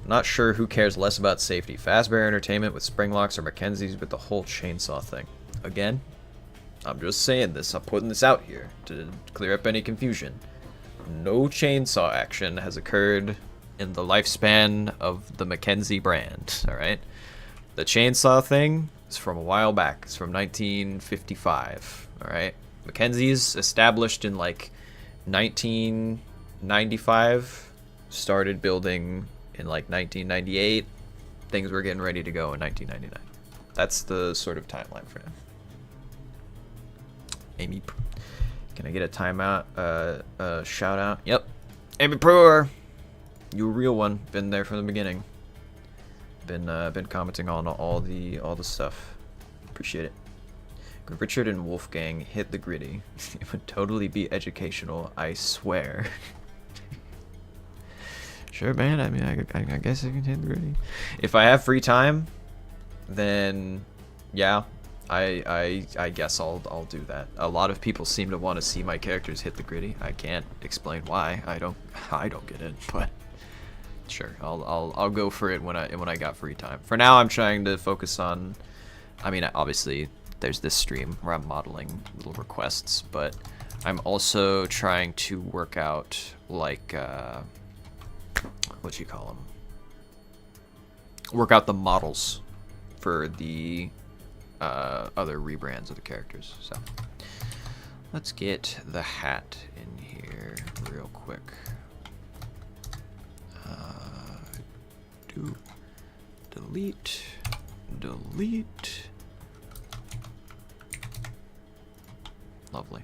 Not sure who cares less about safety. Fazbear Entertainment with spring locks or Mackenzie's with the whole chainsaw thing. Again, I'm just saying this. I'm putting this out here to clear up any confusion. No chainsaw action has occurred in the lifespan of the Mackenzie brand, alright? The chainsaw thing is from a while back. It's from 1955, alright? Mackenzie's established in like 1995, started building in like 1998. Things were getting ready to go in 1999. That's the sort of timeline for now. Amy, can I get a timeout? Shout out. Yep, Amy Brewer, you a real one. Been there from the beginning. Been commenting on all the stuff. Appreciate it. Richard and Wolfgang hit the gritty. It would totally be educational, I swear. Sure, man. I mean, I guess I can hit the gritty. If I have free time, then yeah, I guess I'll do that. A lot of people seem to want to see my characters hit the gritty. I can't explain why. I don't get it, but sure, I'll go for it when I got free time. For now, I'm trying to focus on. I mean, obviously, there's this stream where I'm modeling little requests, but I'm also trying to work out like what you call them? Work out the models for the other rebrands of the characters. So let's get the hat in here real quick. Delete. Lovely.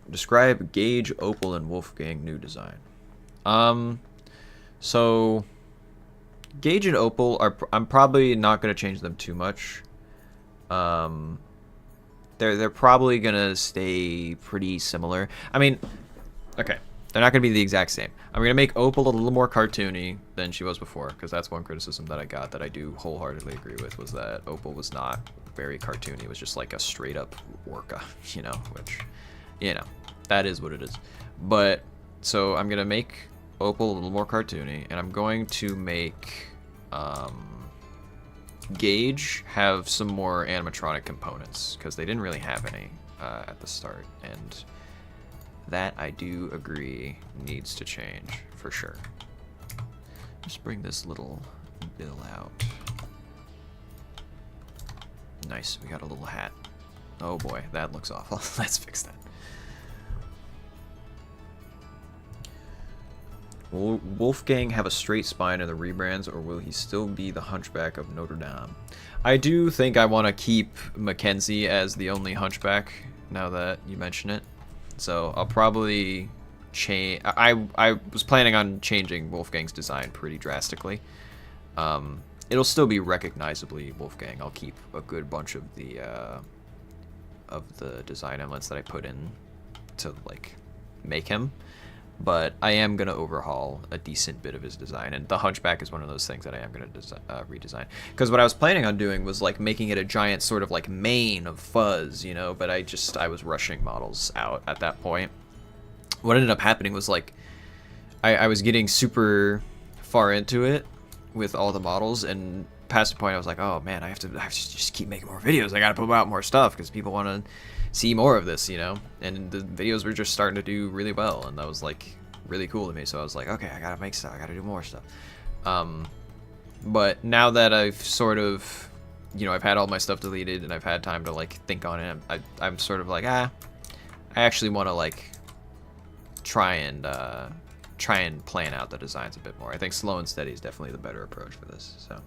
Describe Gage, Opal, and Wolfgang new design. So Gage and Opal are. I'm probably not gonna change them too much. They're probably gonna stay pretty similar. I mean, okay, they're not gonna be the exact same. I'm gonna make Opal a little more cartoony than she was before, because that's one criticism that I got that I do wholeheartedly agree with, was that Opal was not very cartoony. It was just like a straight up orca, you know, which, you know, that is what it is. But so I'm gonna make Opal a little more cartoony, and I'm going to make Gage have some more animatronic components, because they didn't really have any at the start, and that I do agree needs to change for sure. Just bring this little bill out. Nice, we got a little hat. Oh boy, that looks awful. Let's fix that. Will Wolfgang have a straight spine in the rebrands, or will he still be the Hunchback of Notre Dame? I do think I want to keep Mackenzie as the only Hunchback, now that you mention it. So I'll probably change. I was planning on changing Wolfgang's design pretty drastically. It'll still be recognizably Wolfgang. I'll keep a good bunch of the design elements that I put in to like make him. But I am going to overhaul a decent bit of his design, and the Hunchback is one of those things that I am going to redesign. Because what I was planning on doing was like making it a giant sort of like mane of fuzz, you know, but I was rushing models out at that point. What ended up happening was like I was getting super far into it with all the models, and past the point I was like, oh man, I have to just keep making more videos. I got to put out more stuff because people want to see more of this, you know, and the videos were just starting to do really well, and that was like really cool to me. So I was like, okay, I gotta make stuff, I gotta do more stuff. But now that I've sort of, you know, I've had all my stuff deleted and I've had time to like think on it, I'm sort of like, I actually want to like try and plan out the designs a bit more. I think slow and steady is definitely the better approach for this. So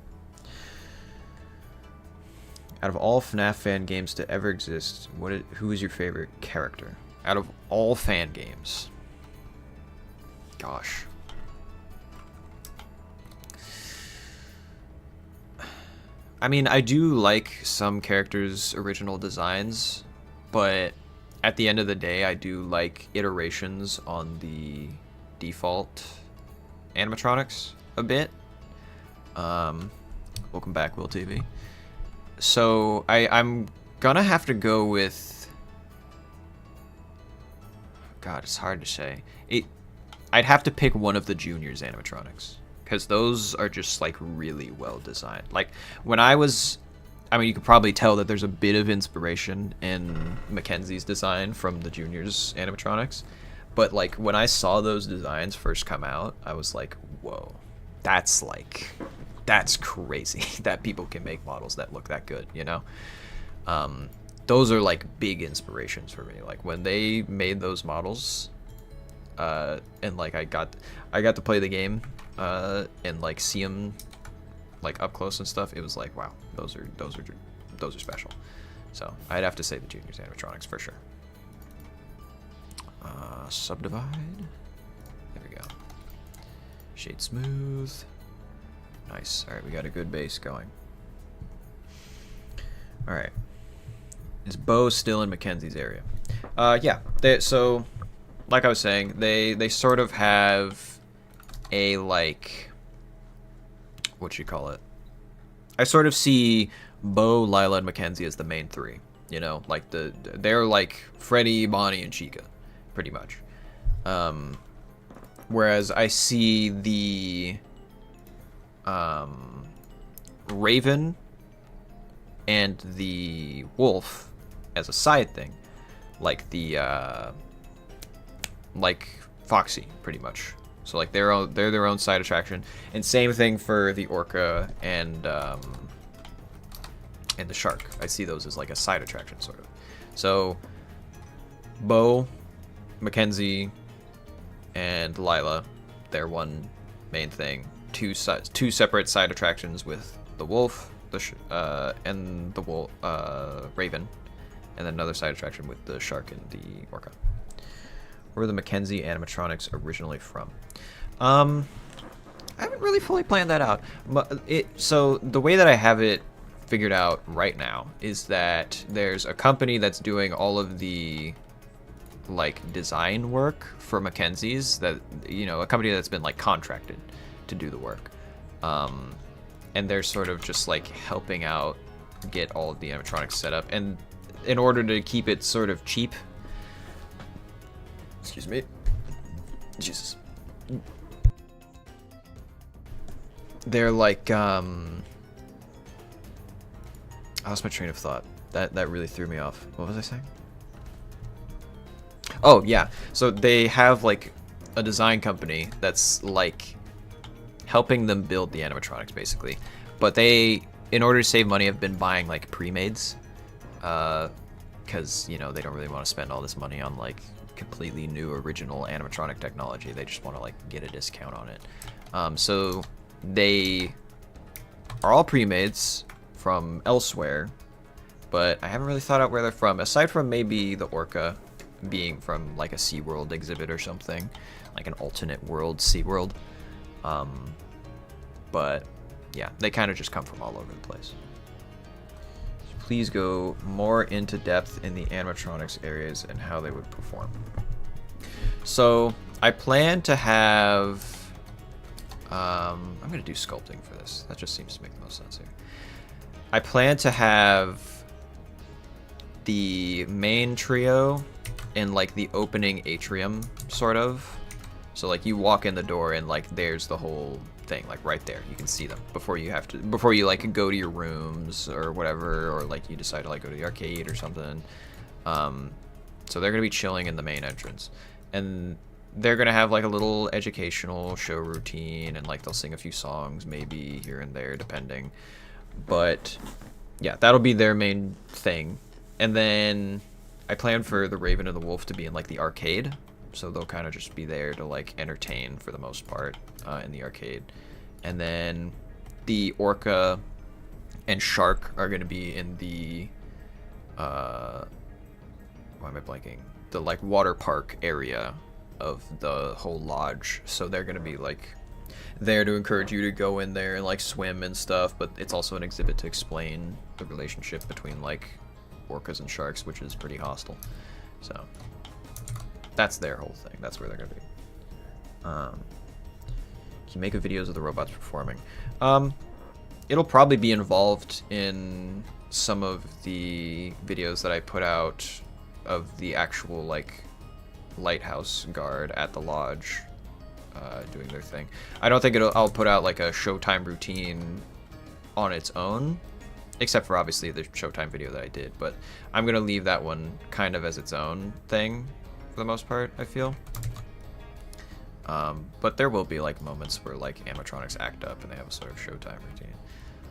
out of all FNAF fan games to ever exist, who is your favorite character? Out of all fan games. Gosh. I mean, I do like some characters' original designs, but at the end of the day, I do like iterations on the default animatronics a bit. Welcome back, Will TV. So I'm gonna have to go with, God, it's hard to say. I'd have to pick one of the juniors animatronics, because those are just like really well designed. Like when I mean, you could probably tell that there's a bit of inspiration in Mackenzie's design from the juniors animatronics, but like when I saw those designs first come out, I was like, whoa, that's crazy that people can make models that look that good, you know? Those are like big inspirations for me. Like when they made those models, and like I got to play the game, and like see them like up close and stuff, it was like, wow, those are special. So I'd have to say the juniors animatronics for sure. Subdivide. There we go. Shade smooth. Nice. All right, we got a good base going. All right. Is Bo still in Mackenzie's area? Yeah. So, like I was saying, they sort of have a like, what you call it? I sort of see Bo, Lila, and Mackenzie as the main three. You know, like they're like Freddy, Bonnie, and Chica, pretty much. Whereas I see the Raven and the Wolf as a side thing, like the like Foxy, pretty much. So like they're their own side attraction, and same thing for the Orca and the Shark. I see those as like a side attraction sort of. So Bo, Mackenzie, and Lila, they're one main thing. Two separate side attractions with the Wolf, and the Raven, and then another side attraction with the Shark and the Orca. Where are the Mackenzie animatronics originally from? I haven't really fully planned that out. So the way that I have it figured out right now is that there's a company that's doing all of the like design work for Mackenzie's, that, you know, a company that's been like contracted to do the work. And they're sort of just like helping out get all of the animatronics set up, and in order to keep it sort of cheap, excuse me, Jesus, they're like I lost my train of thought. That really threw me off. What was I saying? Oh yeah, so they have like a design company that's like helping them build the animatronics basically, but they, in order to save money, have been buying like pre-mades, because, you know, they don't really want to spend all this money on like completely new original animatronic technology. They just want to like get a discount on it. So they are all pre-mades from elsewhere, but I haven't really thought out where they're from, aside from maybe the Orca being from like a SeaWorld exhibit or something, like an alternate world SeaWorld. But yeah, they kind of just come from all over the place. Please go more into depth in the animatronics areas and how they would perform. So I plan to have, I'm gonna do sculpting for this. That just seems to make the most sense here. I plan to have the main trio in like the opening atrium, sort of. So like you walk in the door and like there's the whole thing, like right there. You can see them before you like go to your rooms or whatever, or like you decide to like go to the arcade or something. So they're gonna be chilling in the main entrance, and they're gonna have like a little educational show routine, and like they'll sing a few songs maybe here and there depending. But yeah, that'll be their main thing. And then I plan for the Raven and the Wolf to be in like the arcade, so they'll kind of just be there to like entertain for the most part in the arcade. And then the Orca and Shark are going to be in the why am I blanking, the like water park area of the whole lodge. So they're going to be like there to encourage you to go in there and like swim and stuff, but it's also an exhibit to explain the relationship between like orcas and sharks, which is pretty hostile. So that's their whole thing. That's where they're gonna be. Can you make a videos of the robots performing? It'll probably be involved in some of the videos that I put out of the actual like lighthouse guard at the lodge doing their thing. I don't think I'll put out like a Showtime routine on its own, except for obviously the Showtime video that I did, but I'm gonna leave that one kind of as its own thing for the most part, I feel. But there will be like moments where like animatronics act up and they have a sort of Showtime routine.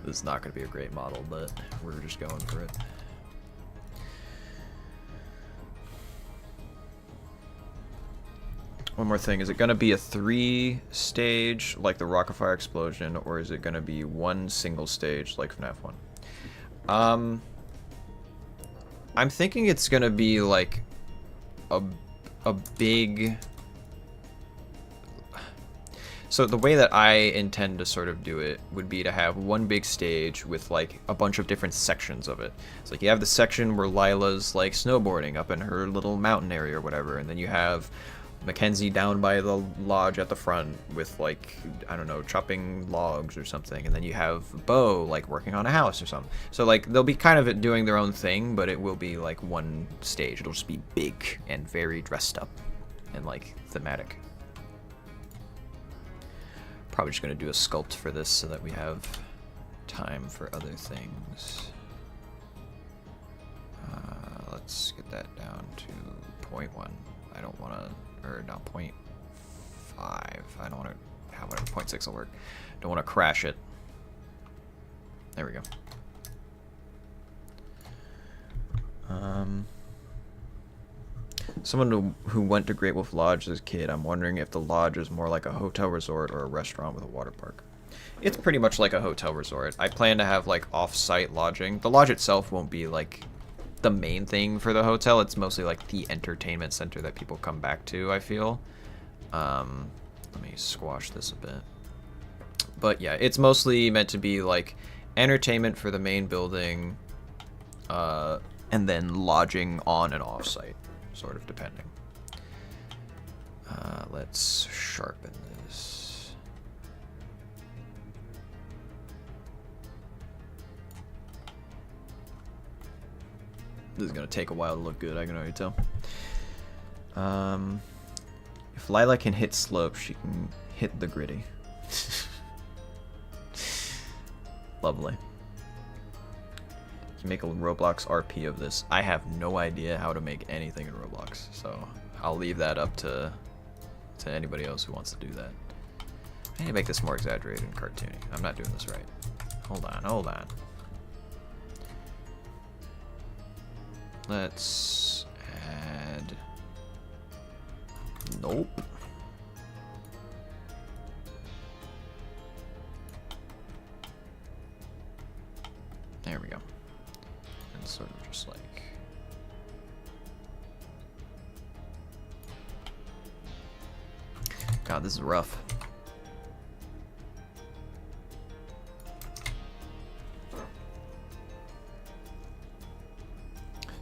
This is not gonna be a great model, but we're just going for it. One more thing, is it going to be a 3-stage like the Rock of Fire Explosion, or is it going to be one single stage like FNAF 1? I'm thinking it's going to be like a big... So the way that I intend to sort of do it would be to have one big stage with like a bunch of different sections of it. It's like you have the section where Lila's like snowboarding up in her little mountain area or whatever, and then you have Mackenzie down by the lodge at the front with like, I don't know, chopping logs or something, and then you have Bo like working on a house or something. So like they'll be kind of doing their own thing, but it will be like one stage. It'll just be big and very dressed up and like thematic. Probably just gonna do a sculpt for this so that we have time for other things. Let's get that down to 0.1. I don't want to, or not 0.5. I don't want to, whatever, 0.6 will work. Don't want to crash it. There we go. Someone who went to Great Wolf Lodge as a kid, I'm wondering if the lodge is more like a hotel resort or a restaurant with a water park. It's pretty much like a hotel resort. I plan to have like off-site lodging. The lodge itself won't be like the main thing for the hotel. It's mostly like the entertainment center that people come back to, I feel. Let me squash this a bit. But yeah, it's mostly meant to be like entertainment for the main building, and then lodging on and off site, sort of depending. Let's sharpen this. This is gonna take a while to look good, I can already tell. If Lila can hit slope, she can hit the gritty. Lovely. You can make a Roblox RP of this. I have no idea how to make anything in Roblox, so I'll leave that up to anybody else who wants to do that. I need to make this more exaggerated and cartoony. I'm not doing this right. Hold on, hold on. Let's add... Nope. There we go. And sort of just like... God, this is rough.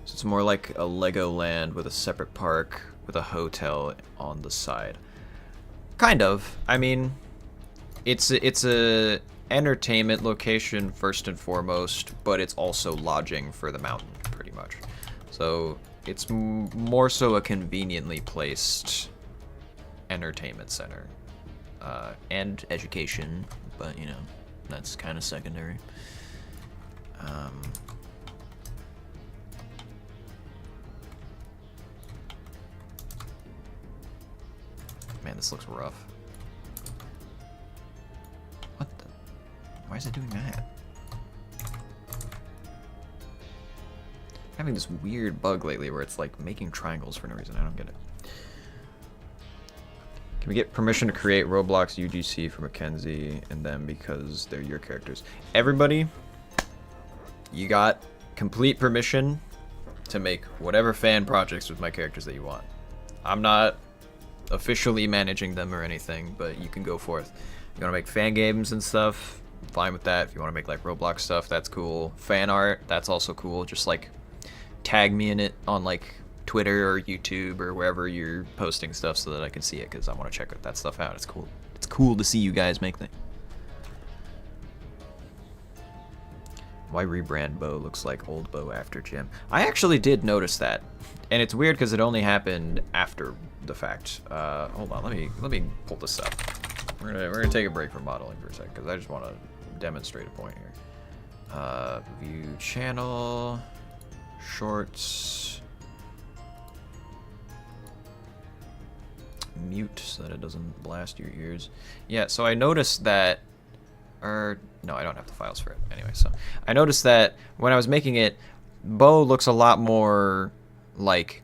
So it's more like a Legoland with a separate park with a hotel on the side. Kind of. I mean, it's a entertainment location first and foremost, but it's also lodging for the mountain, pretty much. So it's more so a conveniently placed entertainment center, and education, but you know, that's kind of secondary. Man, this looks rough. What the? Why is it doing that? I'm having this weird bug lately where it's like making triangles for no reason. I don't get it. Can we get permission to create Roblox UGC for Mackenzie and them because they're your characters? Everybody, you got complete permission to make whatever fan projects with my characters that you want. I'm not officially managing them or anything, but you can go forth. You want to make fan games and stuff, fine with that. If you want to make like Roblox stuff, that's cool. Fan art, that's also cool. Just like tag me in it on like Twitter or YouTube or wherever you're posting stuff so that I can see it, because I want to check that stuff out. It's cool. It's cool to see you guys make things. Why rebrand Bo looks like old Bo after gym? I actually did notice that, and it's weird because it only happened after the fact. Hold on, let me pull this up. We're gonna take a break from modeling for a second because I just want to demonstrate a point here. View channel, shorts, mute so that it doesn't blast your ears. Yeah, so I noticed that. Or no, I don't have the files for it anyway. So I noticed that when I was making it, Bo looks a lot more like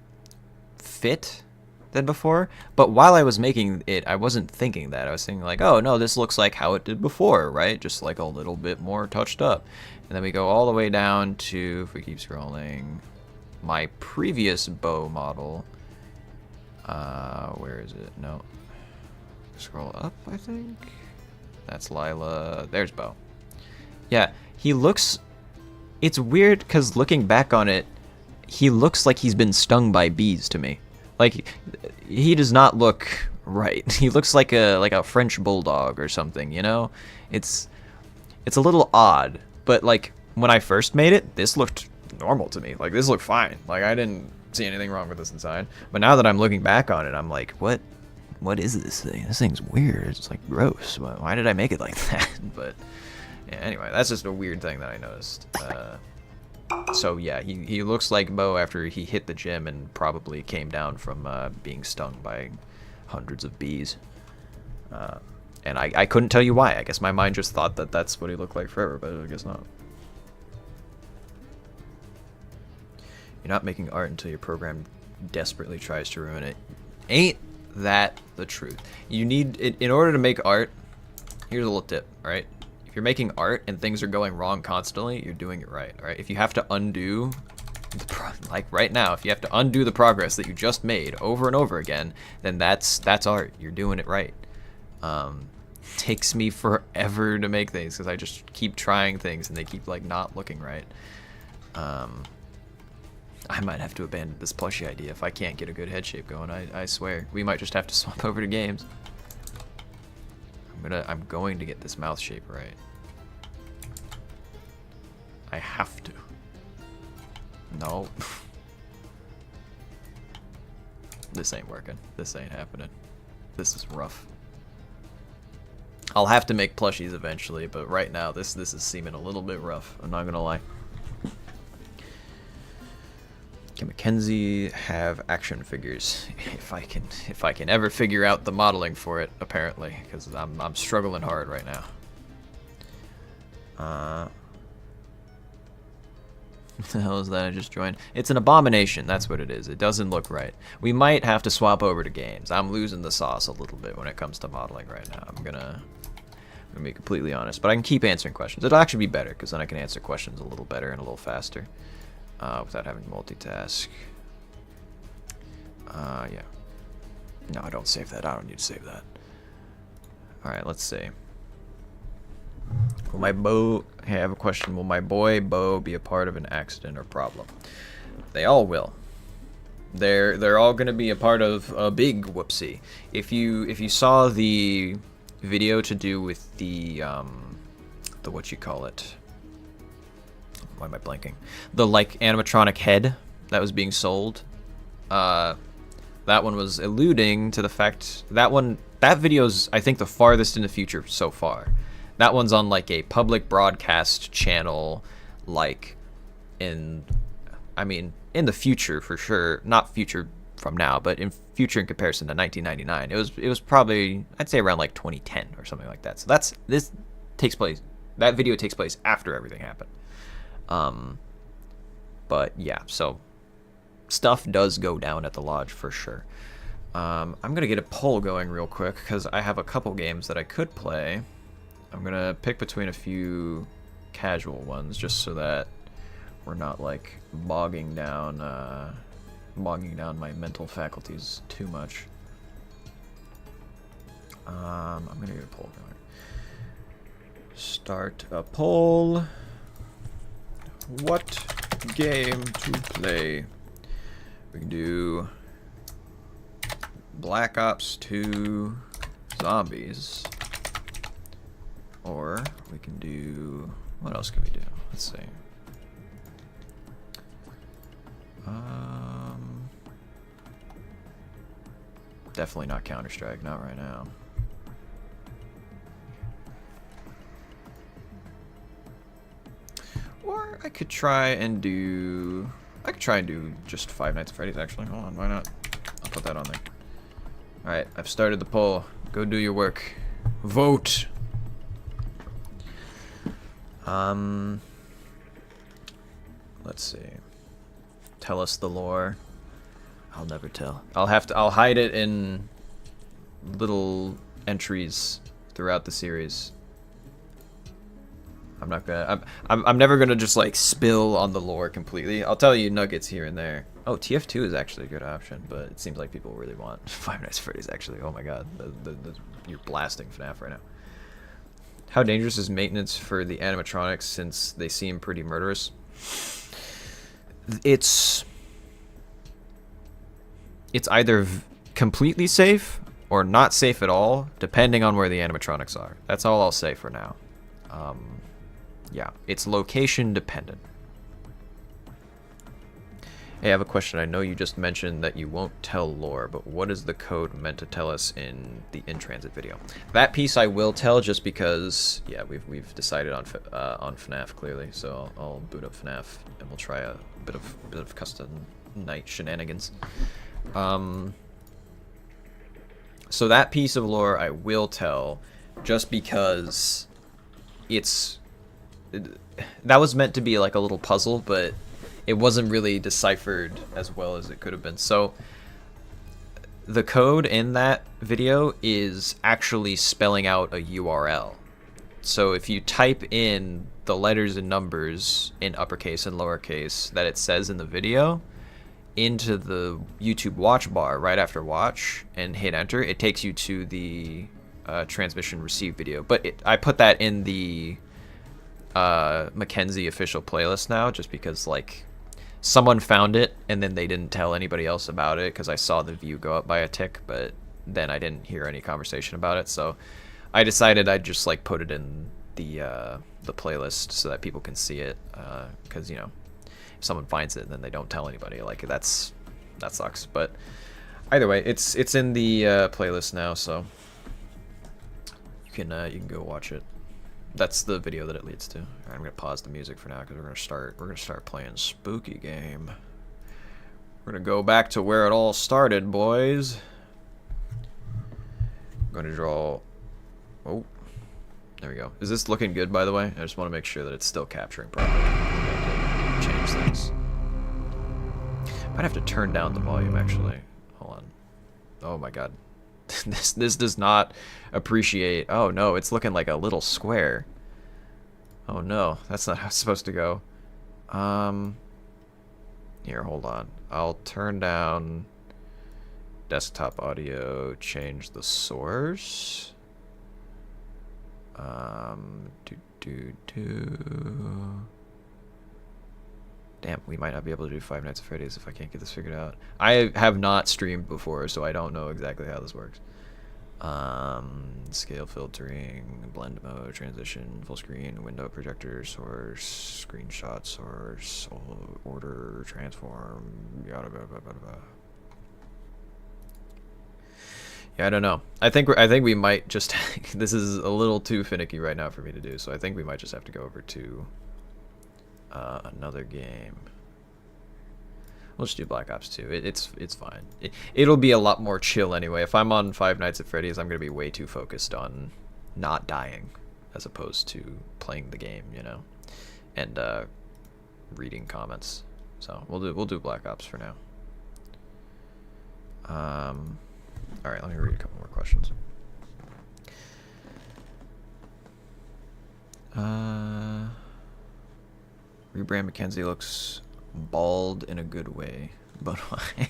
fit than before. But while I was making it, I wasn't thinking that. I was thinking like, oh no, this looks like how it did before, right? Just like a little bit more touched up. And then we go all the way down to, if we keep scrolling, my previous Bo model. Where is it? No. Scroll up, I think. That's Lila. There's Bo. Yeah, he looks... It's weird because looking back on it, he looks like he's been stung by bees to me. Like, he does not look right. He looks like a French bulldog or something, you know? It's a little odd, but like when I first made it, this looked normal to me. Like, this looked fine. Like, I didn't see anything wrong with this inside. But now that I'm looking back on it, I'm like, what is this thing? This thing's weird. It's like gross. Why did I make it like that? But yeah, anyway, that's just a weird thing that I noticed. So yeah, he looks like Bo after he hit the gym and probably came down from being stung by hundreds of bees. And I couldn't tell you why. I guess my mind just thought that that's what he looked like forever, but I guess not. You're not making art until your program desperately tries to ruin it. Ain't that the truth? You need it in order to make art. Here's a little tip, right? If you're making art and things are going wrong constantly, you're doing it right, right? If you have to undo, like right now, if you have to undo the progress that you just made over and over again, then that's art. You're doing it right. Takes me forever to make things because I just keep trying things and they keep like not looking right. I might have to abandon this plushie idea if I can't get a good head shape going. I swear. We might just have to swap over to games. I'm going to get this mouth shape right. I have to. No. This ain't working. This ain't happening. This is rough. I'll have to make plushies eventually, but right now this is seeming a little bit rough. I'm not gonna lie. Can Mackenzie have action figures? If I can ever figure out the modeling for it, apparently, because I'm struggling hard right now. What the hell is that I just joined? It's an abomination, that's what it is. It doesn't look right. We might have to swap over to games. I'm losing the sauce a little bit when it comes to modeling right now. I'm gonna be completely honest, but I can keep answering questions. It'll actually be better, because then I can answer questions a little better and a little faster. Without having to multitask. Yeah. No, I don't save that. I don't need to save that. Alright, let's see. Will my Bo... Hey, I have a question. Will my boy Bo be a part of an accident or problem? They all will. They're all gonna be a part of a big whoopsie. If you saw the video to do with the what you call it? Why am I blanking? The like animatronic head that was being sold. That one was alluding to the fact that video's I think the farthest in the future so far. That one's on like a public broadcast channel, like in the future for sure. Not future from now, but in future in comparison to 1999. It was probably I'd say around like 2010 or something like that. So that video takes place after everything happened. But yeah, so stuff does go down at the lodge for sure. I'm gonna get a poll going real quick because I have a couple games that I could play. I'm gonna pick between a few casual ones just so that we're not like bogging down my mental faculties too much. I'm gonna get a poll going. Start a poll. What game to play? We can do Black Ops 2 Zombies. Or we can do... What else can we do? Let's see. Definitely not Counter-Strike, not right now. Or I could try and do just Five Nights at Freddy's actually. Hold on, why not? I'll put that on there. Alright, I've started the poll. Go do your work. Vote! Let's see. Tell us the lore. I'll never tell. I'll hide it in little entries throughout the series. I'm never gonna just like spill on the lore completely. I'll tell you nuggets here and there. Oh, TF2 is actually a good option, but it seems like people really want Five Nights at Freddy's actually. Oh my god, you're blasting FNAF right now. How dangerous is maintenance for the animatronics since they seem pretty murderous? It's either completely safe or not safe at all, depending on where the animatronics are. That's all I'll say for now. Yeah, it's location dependent. Hey, I have a question. I know you just mentioned that you won't tell lore, but what is the code meant to tell us in the in-transit video? That piece I will tell just because, yeah, we've decided on FNAF clearly, so I'll boot up FNAF and we'll try a bit of custom night shenanigans. So that piece of lore I will tell just because that was meant to be like a little puzzle, but it wasn't really deciphered as well as it could have been. So the code in that video is actually spelling out a URL. So if you type in the letters and numbers in uppercase and lowercase that it says in the video into the YouTube watch bar right after watch and hit enter, it takes you to the transmission receive video, but I put that in the Mackenzie official playlist now, just because like someone found it and then they didn't tell anybody else about it because I saw the view go up by a tick, but then I didn't hear any conversation about it, so I decided I'd just like put it in the playlist so that people can see it, because you know, if someone finds it and then they don't tell anybody, like that sucks. But either way, it's in the playlist now, so you can go watch it. That's the video that it leads to. All right, I'm gonna pause the music for now because we're gonna start playing spooky game. We're gonna go back to where it all started, boys. I'm gonna draw. Oh, there we go. Is this looking good, by the way? I just want to make sure that it's still capturing properly. I have to change things. Might have to turn down the volume, actually. Hold on. Oh my god. This does not appreciate... Oh no, it's looking like a little square. Oh no, that's not how it's supposed to go. Here, hold on. I'll turn down desktop audio, change the source. Damn, we might not be able to do Five Nights at Freddy's if I can't get this figured out. I have not streamed before, so I don't know exactly how this works. Scale filtering, blend mode, transition, full screen, window projector, source, screenshot, source, order, transform, yada blah blah blah blah. Yeah, I don't know. I think we might just this is a little too finicky right now for me to do, so I think we might just have to go over to another game. We'll just do Black Ops 2. It's fine. It'll be a lot more chill anyway. If I'm on Five Nights at Freddy's, I'm gonna be way too focused on not dying as opposed to playing the game, you know, and reading comments. So we'll do Black Ops for now. All right, let me read a couple more questions. Rebrand Mackenzie looks bald in a good way, but why?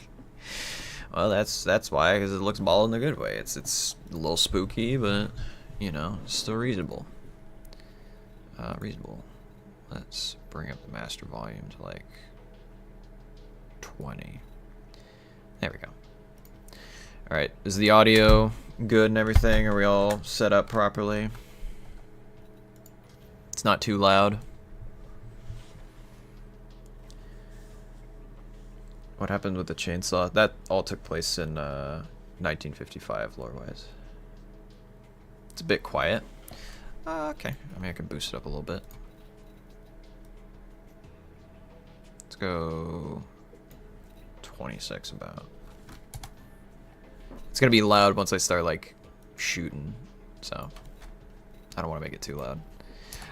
Well, that's why, because it looks bald in a good way. It's a little spooky, but you know, still reasonable. Reasonable. Let's bring up the master volume to like 20. There we go. All right, is the audio good and everything? Are we all set up properly? It's not too loud. What happened with the chainsaw? That all took place in 1955, lore-wise. It's a bit quiet. Okay, I mean I can boost it up a little bit. Let's go 26 about. It's gonna be loud once I start like shooting, so I don't want to make it too loud.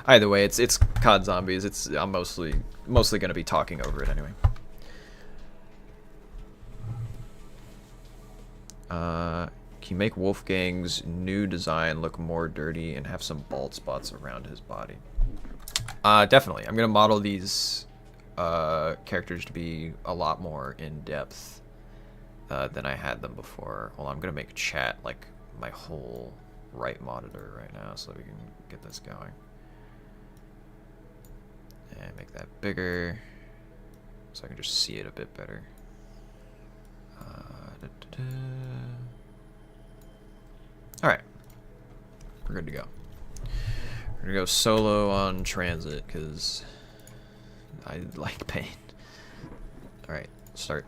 Either way, it's COD Zombies. I'm mostly gonna be talking over it anyway. Can you make Wolfgang's new design look more dirty and have some bald spots around his body? Definitely. I'm gonna model these characters to be a lot more in depth than I had them before. Well, I'm gonna make chat like my whole right monitor right now so we can get this going. And make that bigger so I can just see it a bit better. Alright, we're good to go. We're gonna go solo on transit because I like pain. Alright, start.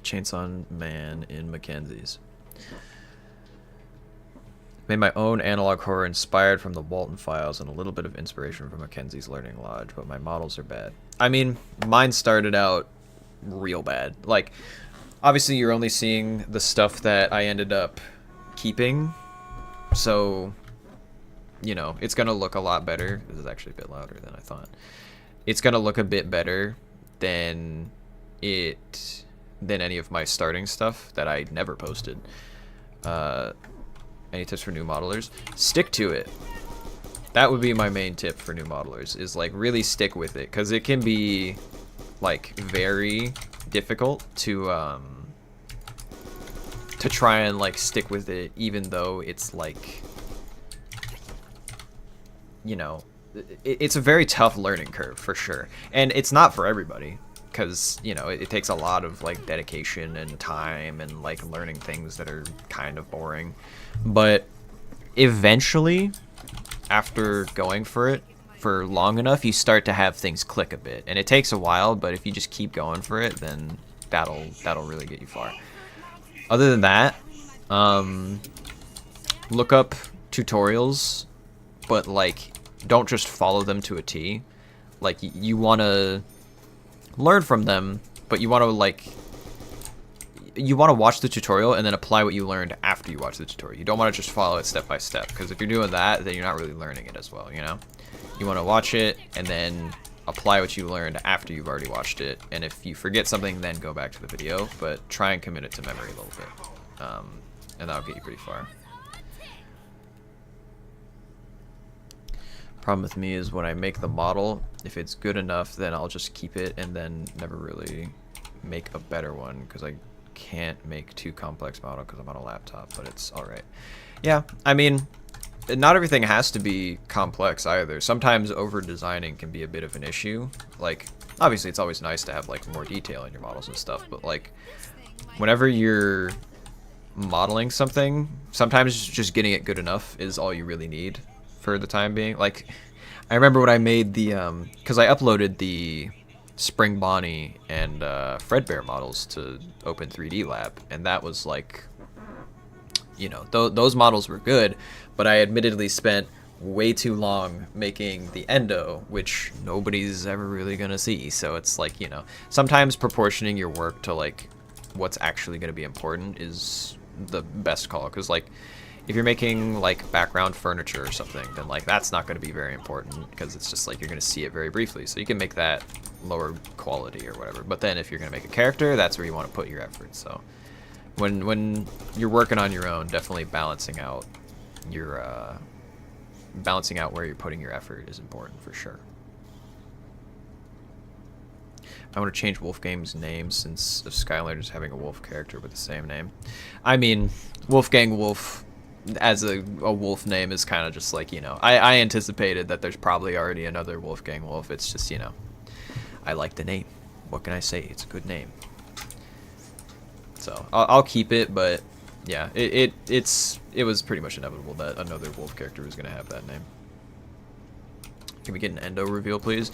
Chainsaw Man in Mackenzie's. Made my own analog horror inspired from the Walton Files and a little bit of inspiration from Mackenzie's Learning Lodge, but my models are bad. I mean, mine started out real bad. Like, obviously you're only seeing the stuff that I ended up keeping, so, you know, it's gonna look a lot better. This is actually a bit louder than I thought. It's gonna look a bit better than any of my starting stuff that I never posted. Any tips for new modelers? Stick to it. That would be my main tip for new modelers, is like really stick with it, because it can be like very difficult to to try and like stick with it, even though it's like, you know, it's a very tough learning curve for sure, and it's not for everybody, because, you know, it takes a lot of like dedication and time and like learning things that are kind of boring. But eventually, after going for it for long enough, you start to have things click a bit, and it takes a while, but if you just keep going for it, then that'll really get you far. Other than that, look up tutorials, but like don't just follow them to a T. Like, you want to learn from them, but you want to watch the tutorial and then apply what you learned after you watch the tutorial. You don't want to just follow it step by step, because if you're doing that, then you're not really learning it as well, you know? You want to watch it and then apply what you learned after you've already watched it, and if you forget something, then go back to the video, but try and commit it to memory a little bit, and that'll get you pretty far. Problem with me is when I make the model, if it's good enough, then I'll just keep it and then never really make a better one, because I can't make too complex model because I'm on a laptop, but it's alright. Yeah, I mean, not everything has to be complex either. Sometimes over-designing can be a bit of an issue. Like, obviously it's always nice to have like more detail in your models and stuff, but like, whenever you're modeling something, sometimes just getting it good enough is all you really need for the time being. Like, I remember when I made the, because I uploaded the Spring Bonnie and Fredbear models to Open 3D Lab, and that was like, you know, those models were good, but I admittedly spent way too long making the endo, which nobody's ever really gonna see. So it's like, you know, sometimes proportioning your work to like what's actually gonna be important is the best call, because like, if you're making like background furniture or something, then like that's not going to be very important, because it's just like you're going to see it very briefly, so you can make that lower quality or whatever. But then if you're going to make a character, that's where you want to put your effort. So when you're working on your own, definitely balancing out where you're putting your effort is important for sure. I want to change Wolfgang's name since Skylanders having a wolf character with the same name. I mean, Wolfgang Wolf as a wolf name is kind of just like, you know, I anticipated that there's probably already another Wolfgang Wolf. It's just, you know, I like the name. What can I say? It's a good name. So I'll keep it, but yeah, it was pretty much inevitable that another wolf character was going to have that name. Can we get an endo reveal, please?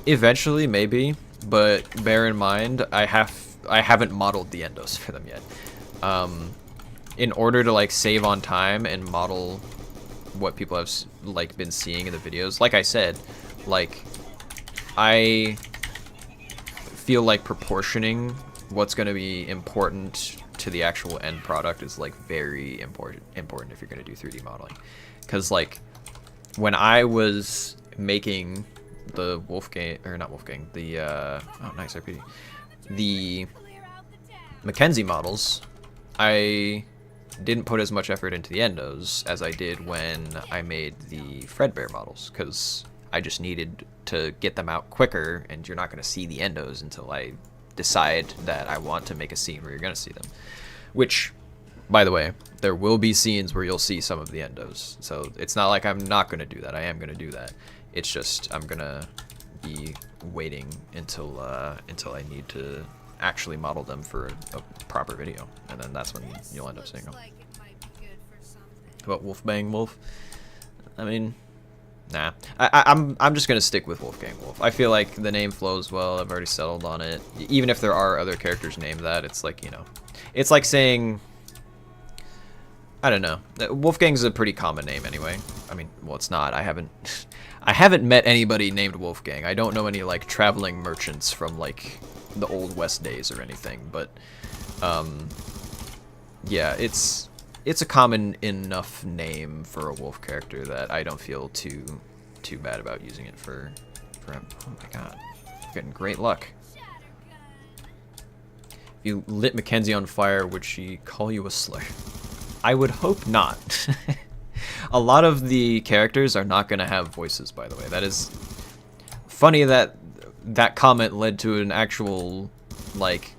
Eventually, maybe, but bear in mind, I haven't modeled the endos for them yet. In order to like save on time and model what people have like been seeing in the videos, like I said, like I feel like proportioning what's going to be important to the actual end product is like very important if you're going to do 3D modeling. Because like when I was making the the Mackenzie models, I didn't put as much effort into the endos as I did when I made the Fredbear models, because I just needed to get them out quicker, and you're not going to see the endos until I decide that I want to make a scene where you're going to see them. Which, by the way, there will be scenes where you'll see some of the endos, so it's not like I'm not going to do that. I am going to do that. It's just I'm going to be waiting until I need to actually model them for a proper video, and then that's when you'll end up seeing them. About Wolfbang Wolf? I mean, nah. I'm just gonna stick with Wolfgang Wolf. I feel like the name flows well. I've already settled on it. Even if there are other characters named that, it's like, you know, it's like saying, I don't know. Wolfgang's a pretty common name anyway. I mean, well, it's not. I haven't met anybody named Wolfgang. I don't know any like traveling merchants from like the old West days or anything, but yeah, it's a common enough name for a wolf character that I don't feel too bad about using it for him. Oh my god, I'm getting great luck. If you lit Mackenzie on fire, would she call you a slur? I would hope not. A lot of the characters are not going to have voices, by the way. That is funny that that comment led to an actual, like,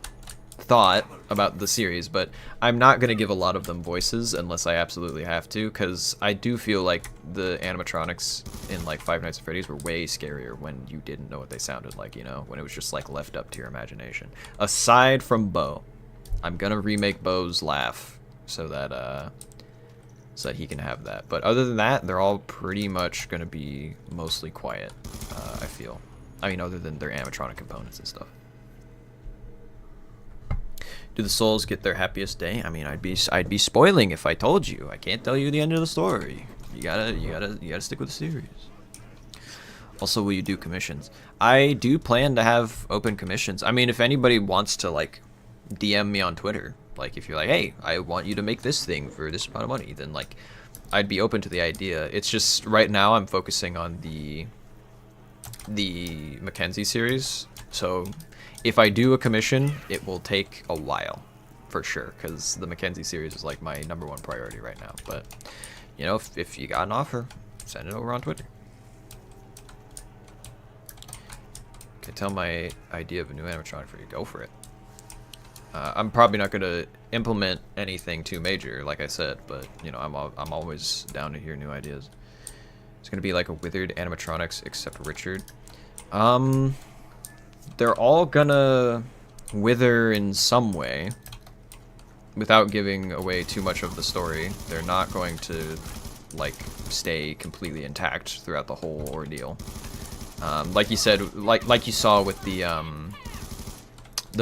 thought about the series, but I'm not gonna give a lot of them voices unless I absolutely have to, because I do feel like the animatronics in like Five Nights at Freddy's were way scarier when you didn't know what they sounded like, you know, when it was just like left up to your imagination. Aside from Bo, I'm gonna remake Bo's laugh so that he can have that. But other than that, they're all pretty much gonna be mostly quiet. I feel. I mean, other than their animatronic components and stuff. Do the souls get their happiest day? I mean, I'd be spoiling if I told you. I can't tell you the end of the story. You gotta stick with the series. Also, will you do commissions? I do plan to have open commissions. I mean, if anybody wants to like DM me on Twitter, like if you're like, hey, I want you to make this thing for this amount of money, then like I'd be open to the idea. It's just right now I'm focusing on the Mackenzie series, so if I do a commission, it will take a while, for sure, because the Mackenzie series is like my #1 priority right now. But, you know, if you got an offer, send it over on Twitter. Can tell my idea of a new animatronic for you. Go for it. I'm probably not going to implement anything too major, like I said, but, you know, I'm always down to hear new ideas. It's going to be like a withered animatronics except Richard. They're all gonna wither in some way without giving away too much of the story. They're not going to like stay completely intact throughout the whole ordeal. Like you said, like you saw with the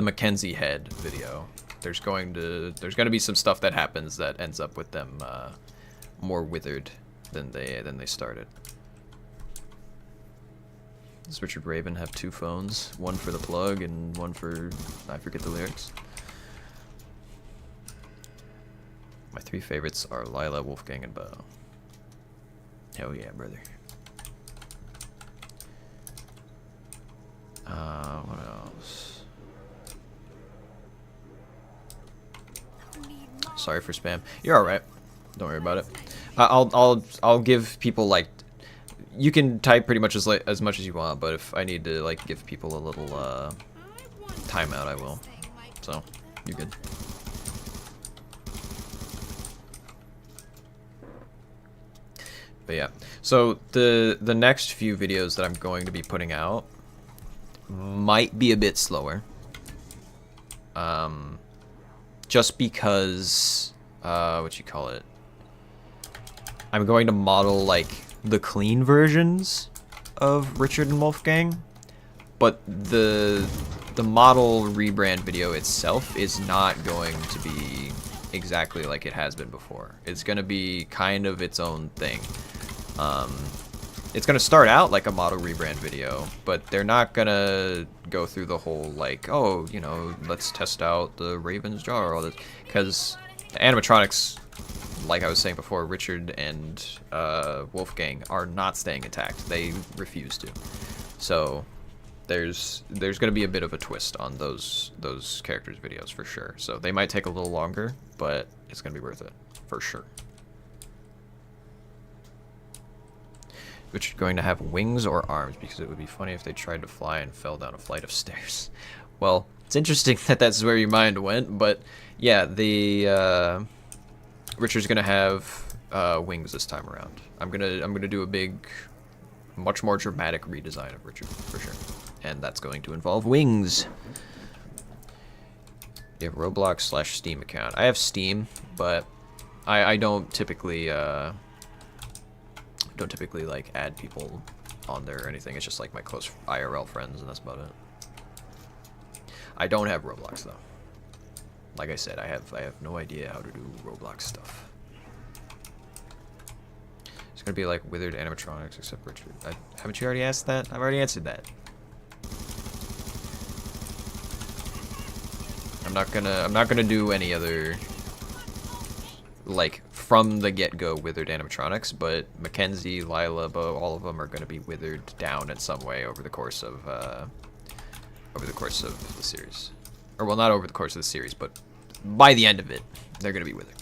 Mackenzie head video, there's going to be some stuff that happens that ends up with them more withered than they started. Does Richard Raven have 2 phones? One for the plug and one for... I forget the lyrics. My 3 favorites are Lila, Wolfgang, and Bo. Hell yeah, brother. What else? Sorry for spam. You're alright. Don't worry about it. I'll give people like... You can type pretty much as much as you want, but if I need to like give people a little timeout, I will. So, you're good. But yeah, so the next few videos that I'm going to be putting out might be a bit slower. Just because what you call it? I'm going to model like the clean versions of Richard and Wolfgang, but the model rebrand video itself is not going to be exactly like it has been before. It's going to be kind of its own thing. It's going to start out like a model rebrand video, but they're not going to go through the whole like, oh, you know, let's test out the Raven's jaw or all this, because the animatronics, like I was saying before, Richard and Wolfgang are not staying intact. They refuse to. So there's going to be a bit of a twist on those characters' videos for sure. So they might take a little longer, but it's going to be worth it for sure. Which are going to have wings or arms, because it would be funny if they tried to fly and fell down a flight of stairs. Well, it's interesting that that's where your mind went, but yeah, the Richard's gonna have wings this time around. I'm gonna do a big, much more dramatic redesign of Richard for sure, and that's going to involve wings. You have Roblox / Steam account. I have Steam, but I don't typically like add people on there or anything. It's just like my close IRL friends, and that's about it. I don't have Roblox though. Like I said, I have no idea how to do Roblox stuff. It's gonna be like withered animatronics except Richard. Haven't you already asked that? I've already answered that. I'm not gonna do any other like from the get-go withered animatronics, but Mackenzie, Lila, Bo, all of them are gonna be withered down in some way over the course of the series. Or well, not over the course of the series, but by the end of it, they're gonna be withered.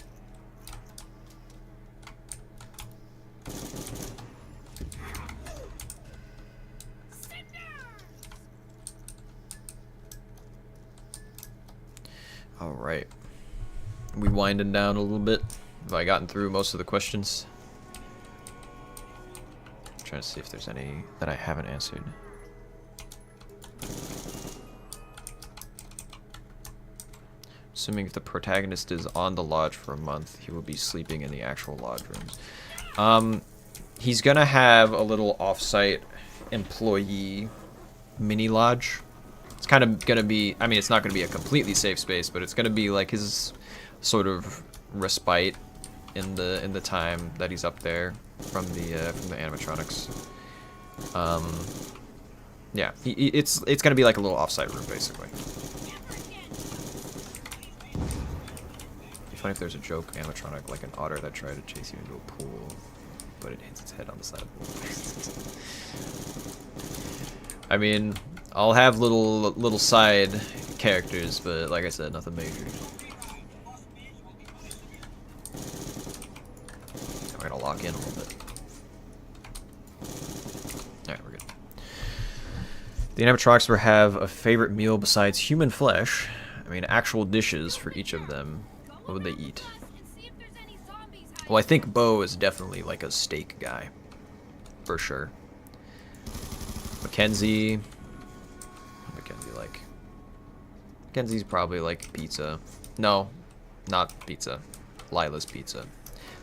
All right. We winding down a little bit. Have I gotten through most of the questions? I'm trying to see if there's any that I haven't answered. Assuming if the protagonist is on the lodge for a month, he will be sleeping in the actual lodge rooms. He's gonna have a little off-site employee mini lodge. It's kind of gonna be, I mean, it's not gonna be a completely safe space, but it's gonna be like his sort of respite in the time that he's up there from the animatronics. Yeah, it's gonna be like a little off-site room basically. Funny if there's a joke animatronic like an otter that tried to chase you into a pool, but it hits its head on the side of the pool. I mean, I'll have little side characters, but like I said, nothing major. We're gonna lock in a little bit. Alright, we're good. The animatronics will have a favorite meal besides human flesh. I mean, actual dishes for each of them. What would they eat? Well, I think Bo is definitely like a steak guy. For sure. Mackenzie. Mackenzie like? Mackenzie's probably like pizza. No, not pizza. Lila's pizza.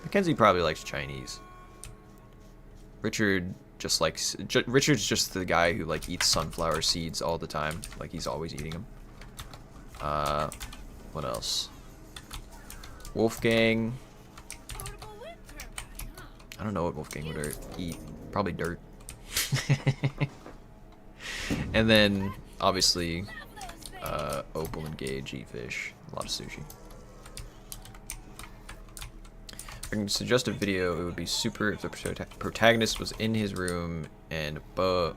Mackenzie probably likes Chinese. Richard just likes... Richard's just the guy who like eats sunflower seeds all the time. Like he's always eating them. What else? Wolfgang. I don't know what Wolfgang would eat. Probably dirt. And then, obviously, Opal and Gage eat fish. A lot of sushi. If I can suggest a video, it would be super if the protagonist was in his room and Bo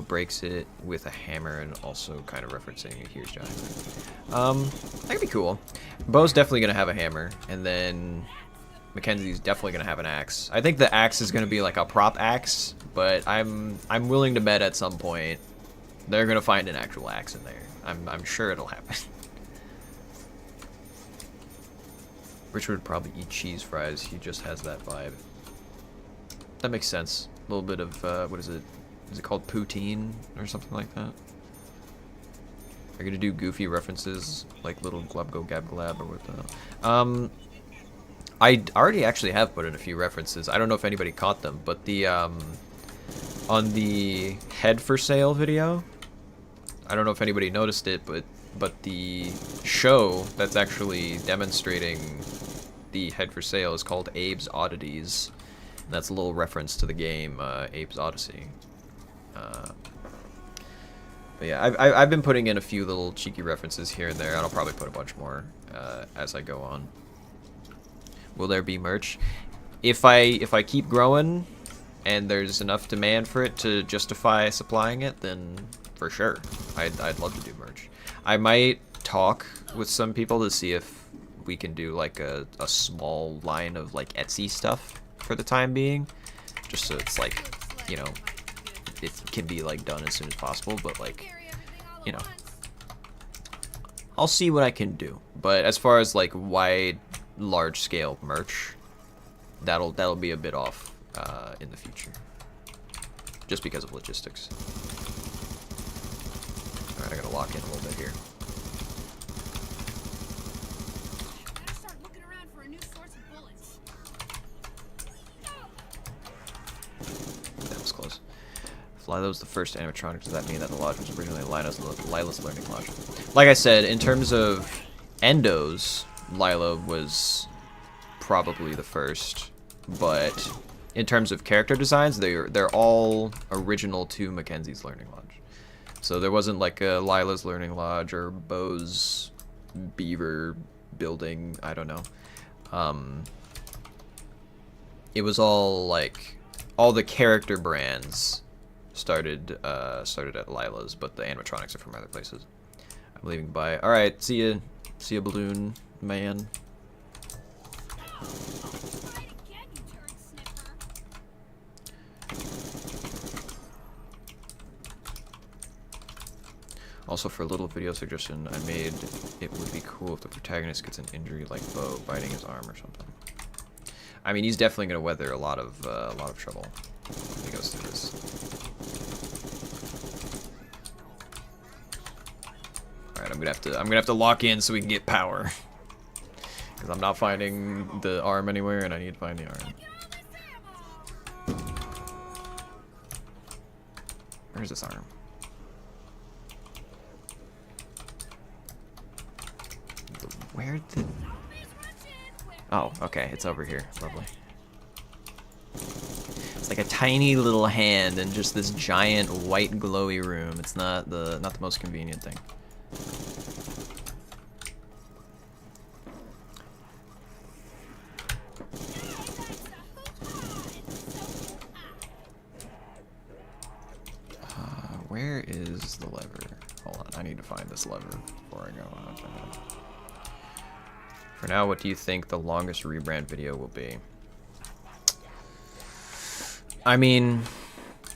breaks it with a hammer and also kind of referencing Here's Johnny. That could be cool. Bo's definitely gonna have a hammer, and then Mackenzie's definitely gonna have an axe. I think the axe is gonna be like a prop axe, but I'm willing to bet at some point they're gonna find an actual axe in there. I'm sure it'll happen. Richard would probably eat cheese fries. He just has that vibe. That makes sense. A little bit of what is it? Is it called poutine or something like that? Are you gonna do goofy references like little glub go gab glab or what the? I already actually have put in a few references. I don't know if anybody caught them, but the on the head for sale video, I don't know if anybody noticed it, but the show that's actually demonstrating the head for sale is called Abe's Oddities. And that's a little reference to the game Abe's Odyssey. But yeah, I've been putting in a few little cheeky references here and there, and I'll probably put a bunch more as I go on. Will there be merch? If I keep growing and there's enough demand for it to justify supplying it, then for sure, I'd love to do merch. I might talk with some people to see if we can do like a small line of like Etsy stuff for the time being, just so it's like, you know, it can be like done as soon as possible, but like, you know, I'll see what I can do. But as far as like wide, large scale merch, that'll be a bit off in the future, just because of logistics. All right, I gotta lock in a little bit here. That was close. If Lila was the first animatronic, does that mean that the lodge was originally Lila's learning lodge? Like I said, in terms of endos, Lila was probably the first, but in terms of character designs, they're all original to Mackenzie's learning lodge. So there wasn't like a Lila's learning lodge or Bo's beaver building. I don't know. It was all like all the character brands started at Lila's, but the animatronics are from other places. I'm leaving by. All right, see ya, balloon man. Also, for a little video suggestion I made, it would be cool if the protagonist gets an injury like Bo biting his arm or something. I mean, he's definitely gonna weather a lot of trouble when he goes through this. All right, I'm gonna have to lock in so we can get power, because I'm not finding the arm anywhere, and I need to find the arm. Where's this arm? Where did... Oh, okay, it's over here. Lovely. It's like a tiny little hand in just this giant white glowy room. It's not the most convenient thing. Where is the lever? Hold on, I need to find this lever before I go on. For now, what do you think the longest rebrand video will be? I mean,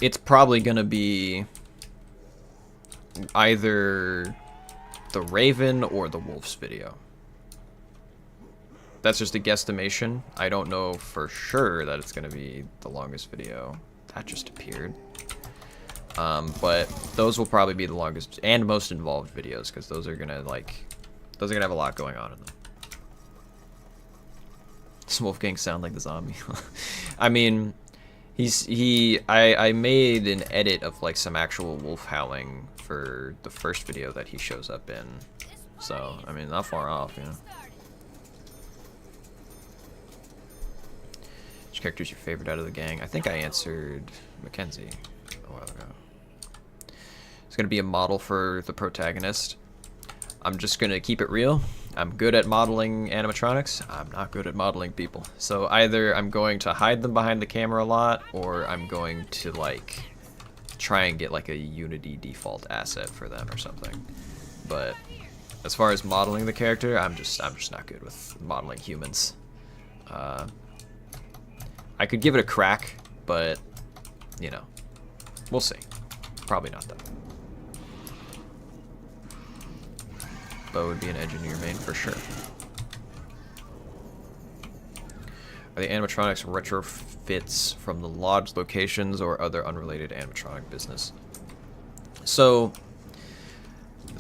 it's probably gonna be either the Raven or the Wolf's video. That's just a guesstimation. I don't know for sure that it's gonna be the longest video. That just appeared. But those will probably be the longest and most involved videos, because those are gonna have a lot going on in them. Does Wolfgang sound like the zombie? I mean, I made an edit of like some actual wolf howling for the first video that he shows up in. So, I mean, not far off, you know. Which character's your favorite out of the gang? I think I answered Mackenzie a while ago. It's gonna be a model for the protagonist. I'm just gonna keep it real. I'm good at modeling animatronics. I'm not good at modeling people. So either I'm going to hide them behind the camera a lot, or I'm going to like try and get like a Unity default asset for them or something. But as far as modeling the character, I'm just not good with modeling humans. I could give it a crack, but you know, we'll see. Probably not though. Bo would be an engineer main for sure. Are the animatronics retrofits from the lodge locations or other unrelated animatronic business? So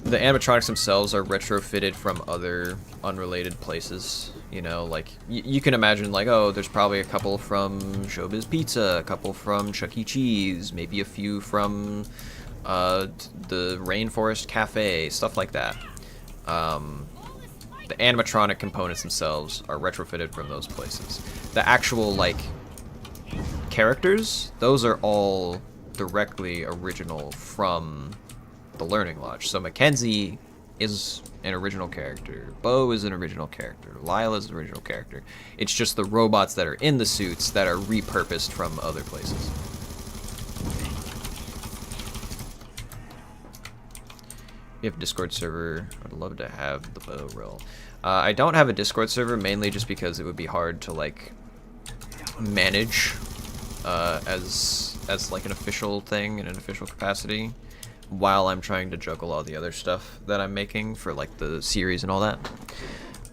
the animatronics themselves are retrofitted from other unrelated places. You know, like you can imagine like, oh, there's probably a couple from Showbiz Pizza, a couple from Chuck E. Cheese, maybe a few from the Rainforest Cafe, stuff like that. The animatronic components themselves are retrofitted from those places. The actual like characters, those are all directly original from the Learning Lodge. So Mackenzie is an original character, Bo is an original character, Lila is an original character. It's just the robots that are in the suits that are repurposed from other places. You have a Discord server. I'd love to have the Bo role. I don't have a Discord server, mainly just because it would be hard to like manage as like an official thing in an official capacity, while I'm trying to juggle all the other stuff that I'm making for like the series and all that.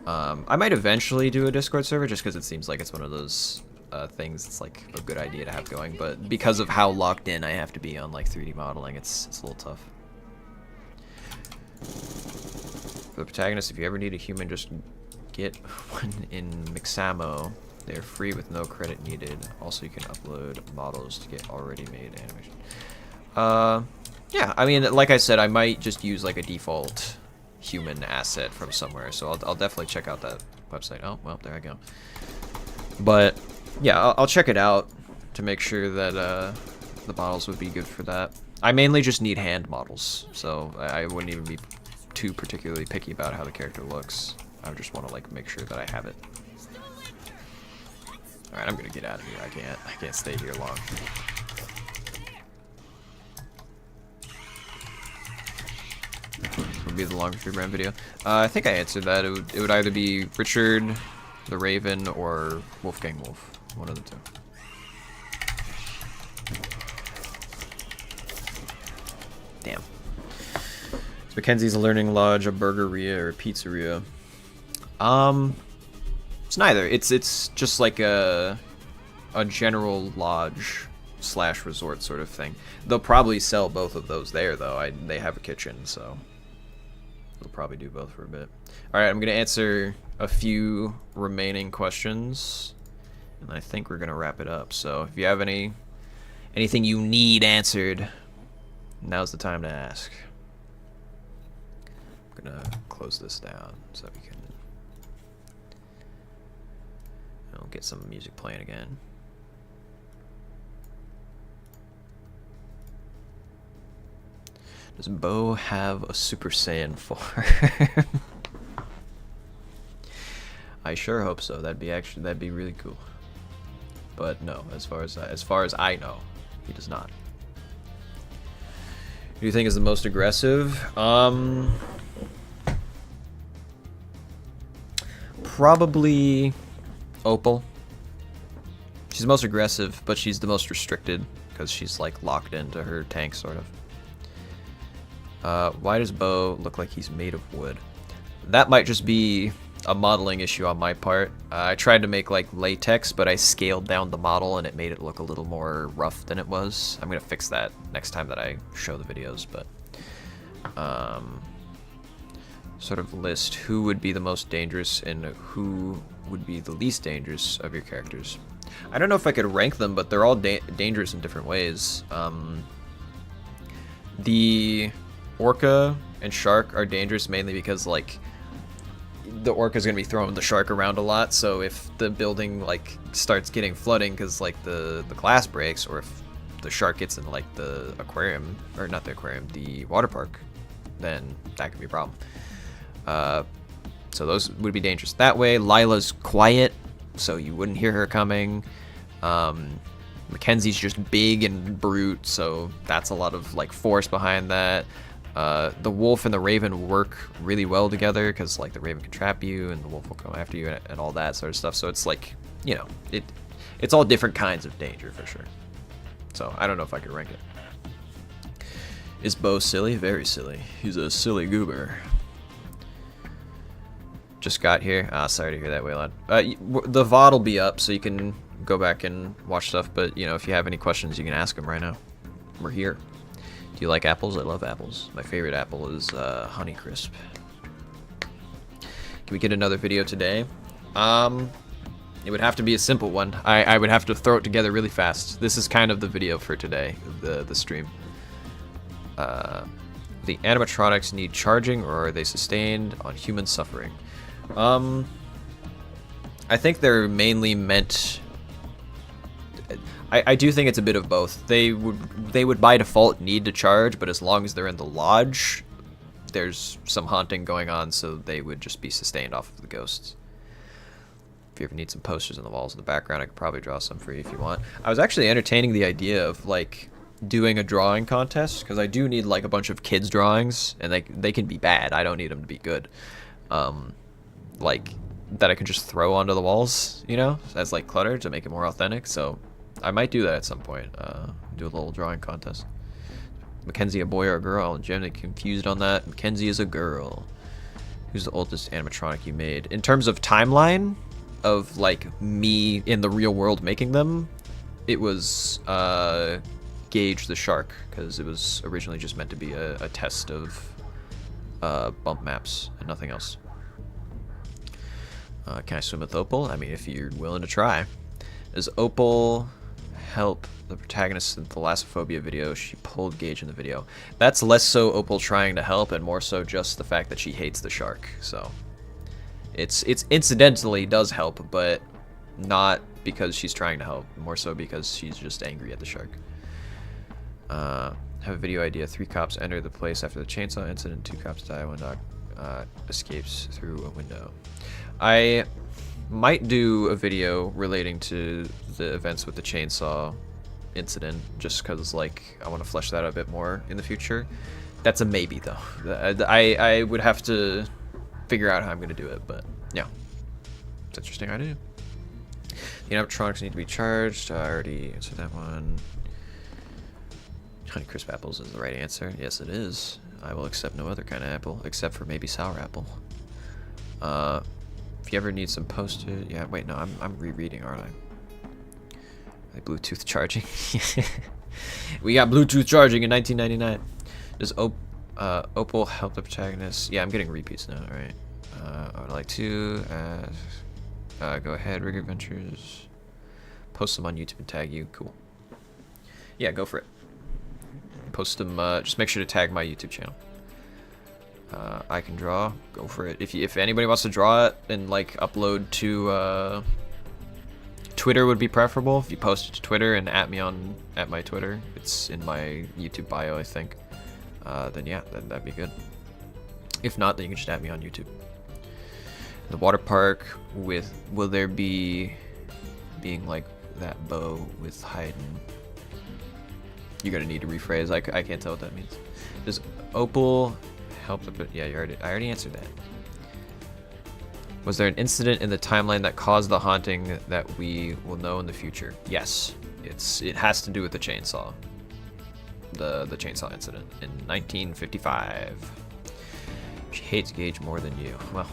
I might eventually do a Discord server just because it seems like it's one of those things it's like a good idea to have going, but because of how locked in I have to be on like 3D modeling, it's a little tough. For the protagonist, if you ever need a human, just get one in Mixamo. They're free with no credit needed. Also, you can upload models to get already made animation. Yeah, I mean, like I said, I might just use like a default human asset from somewhere, so I'll definitely check out that website. Oh, well, there I go. But yeah, I'll check it out to make sure that the models would be good for that. I mainly just need hand models, so I wouldn't even be too particularly picky about how the character looks. I just want to like make sure that I have it. All right, I'm gonna get out of here. I can't stay here long. Would be the longest rebrand video. I think I answered that. It would either be Richard, the Raven, or Wolfgang Wolf. One of the two. Damn. Is Mackenzie's Learning Lodge a burgeria or a pizzeria? It's neither. It's just like a general lodge / resort sort of thing. They'll probably sell both of those there though. They have a kitchen, so they'll probably do both for a bit. All right, I'm gonna answer a few remaining questions, and I think we're gonna wrap it up. So if you have anything you need answered, now's the time to ask. I'm gonna close this down so we can get some music playing again. Does Bo have a Super Saiyan form? I sure hope so. That'd be really cool. But no, as far as I know, he does not. Who do you think is the most aggressive? Probably Opal. She's the most aggressive, but she's the most restricted because she's like locked into her tank sort of. Why does Bo look like he's made of wood? That might just be a modeling issue on my part. I tried to make like latex, but I scaled down the model and it made it look a little more rough than it was. I'm gonna fix that next time that I show the videos, but sort of list who would be the most dangerous and who would be the least dangerous of your characters. I don't know if I could rank them, but they're all dangerous in different ways. The orca and shark are dangerous mainly because like the orca is going to be throwing the shark around a lot, so if the building like starts getting flooding because like the glass breaks, or if the shark gets in like the aquarium, or not the aquarium, the water park, then that could be a problem. So those would be dangerous that way. Lila's quiet, so you wouldn't hear her coming. Mackenzie's just big and brute, so that's a lot of like force behind that. The wolf and the raven work really well together because like the raven can trap you and the wolf will come after you and all that sort of stuff. So it's like, you know, it's all different kinds of danger for sure. So I don't know if I could rank it. Is Bo silly? Very silly. He's a silly goober. Just got here. Sorry to hear that, Waylon. The VOD will be up, so you can go back and watch stuff. But you know, if you have any questions, you can ask them right now. We're here. Do you like apples? I love apples. My favorite apple is Honeycrisp. Can we get another video today? It would have to be a simple one. I would have to throw it together really fast. This is kind of the video for today, the stream. The animatronics need charging, or are they sustained on human suffering? I think they're mainly meant. I do think it's a bit of both. They would by default need to charge, but as long as they're in the lodge, there's some haunting going on, so they would just be sustained off of the ghosts. If you ever need some posters on the walls in the background, I could probably draw some for you if you want. I was actually entertaining the idea of like doing a drawing contest, because I do need like a bunch of kids drawings, and they can be bad. I don't need them to be good. Like that I can just throw onto the walls, you know, as like clutter to make it more authentic. So I might do that at some point. Do a little drawing contest. Mackenzie a boy or a girl? I'm generally confused on that. Mackenzie is a girl. Who's the oldest animatronic you made? In terms of timeline of like me in the real world making them, it was Gage the shark, because it was originally just meant to be a test of bump maps and nothing else. Can I swim with Opal? I mean, if you're willing to try. Does Opal help the protagonist in the Thalassophobia video? She pulled Gage in the video. That's less so Opal trying to help and more so just the fact that she hates the shark. So it's incidentally does help, but not because she's trying to help. More so because she's just angry at the shark. Have a video idea. 3 cops enter the place after the chainsaw incident. 2 cops die. 1 dog escapes through a window. I might do a video relating to the events with the chainsaw incident, just because like I want to flesh that out a bit more in the future. That's a maybe though. I would have to figure out how I'm going to do it, but yeah, it's an interesting idea. The animatronics need to be charged. I already answered that one. Honeycrisp apples is the right answer. Yes, it is. I will accept no other kind of apple, except for maybe sour apple. If you ever need some posted, yeah. Wait, no, I'm rereading, aren't I? Bluetooth charging. We got Bluetooth charging in 1999. Does Opal help the protagonist? Yeah, I'm getting repeats now. All right. I would like to go ahead, Rig Adventures. Post them on YouTube and tag you. Cool. Yeah, go for it. Post them. Just make sure to tag my YouTube channel. I can draw. Go for it. If anybody wants to draw it and like upload to Twitter would be preferable. If you post it to Twitter and at my Twitter, it's in my YouTube bio, I think. Then yeah, that'd be good. If not, then you can just at me on YouTube. The water park will there be being like that bow with hiding? You're gonna need to rephrase. I can't tell what that means. Does Opal help the? Yeah, I already answered that. Was there an incident in the timeline that caused the haunting that we will know in the future? Yes, it has to do with the chainsaw. The chainsaw incident in 1955. She hates Gage more than you. Well,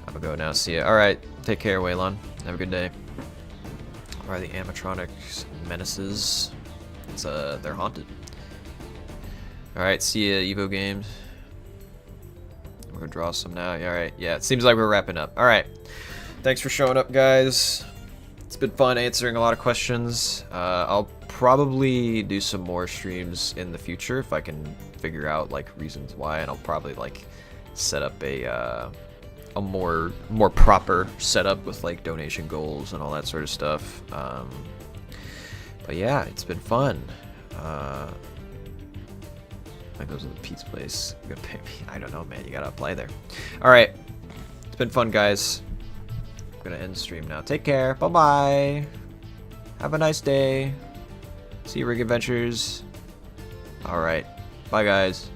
I'm gonna go now. See ya. All right, take care, Waylon. Have a good day. Are the animatronics menaces? They're haunted. All right, see ya, Evo Games. We're gonna draw some now. Yeah, all right. Yeah, it seems like we're wrapping up. All right. Thanks for showing up, guys. It's been fun answering a lot of questions. I'll probably do some more streams in the future if I can figure out like reasons why, and I'll probably like set up a more proper setup with like donation goals and all that sort of stuff. But yeah, it's been fun. That goes to the pizza place. You're gonna pay me. I don't know, man. You gotta apply there. All right, it's been fun, guys. I'm gonna end the stream now. Take care. Bye bye. Have a nice day. See you, Rig Adventures. All right. Bye, guys.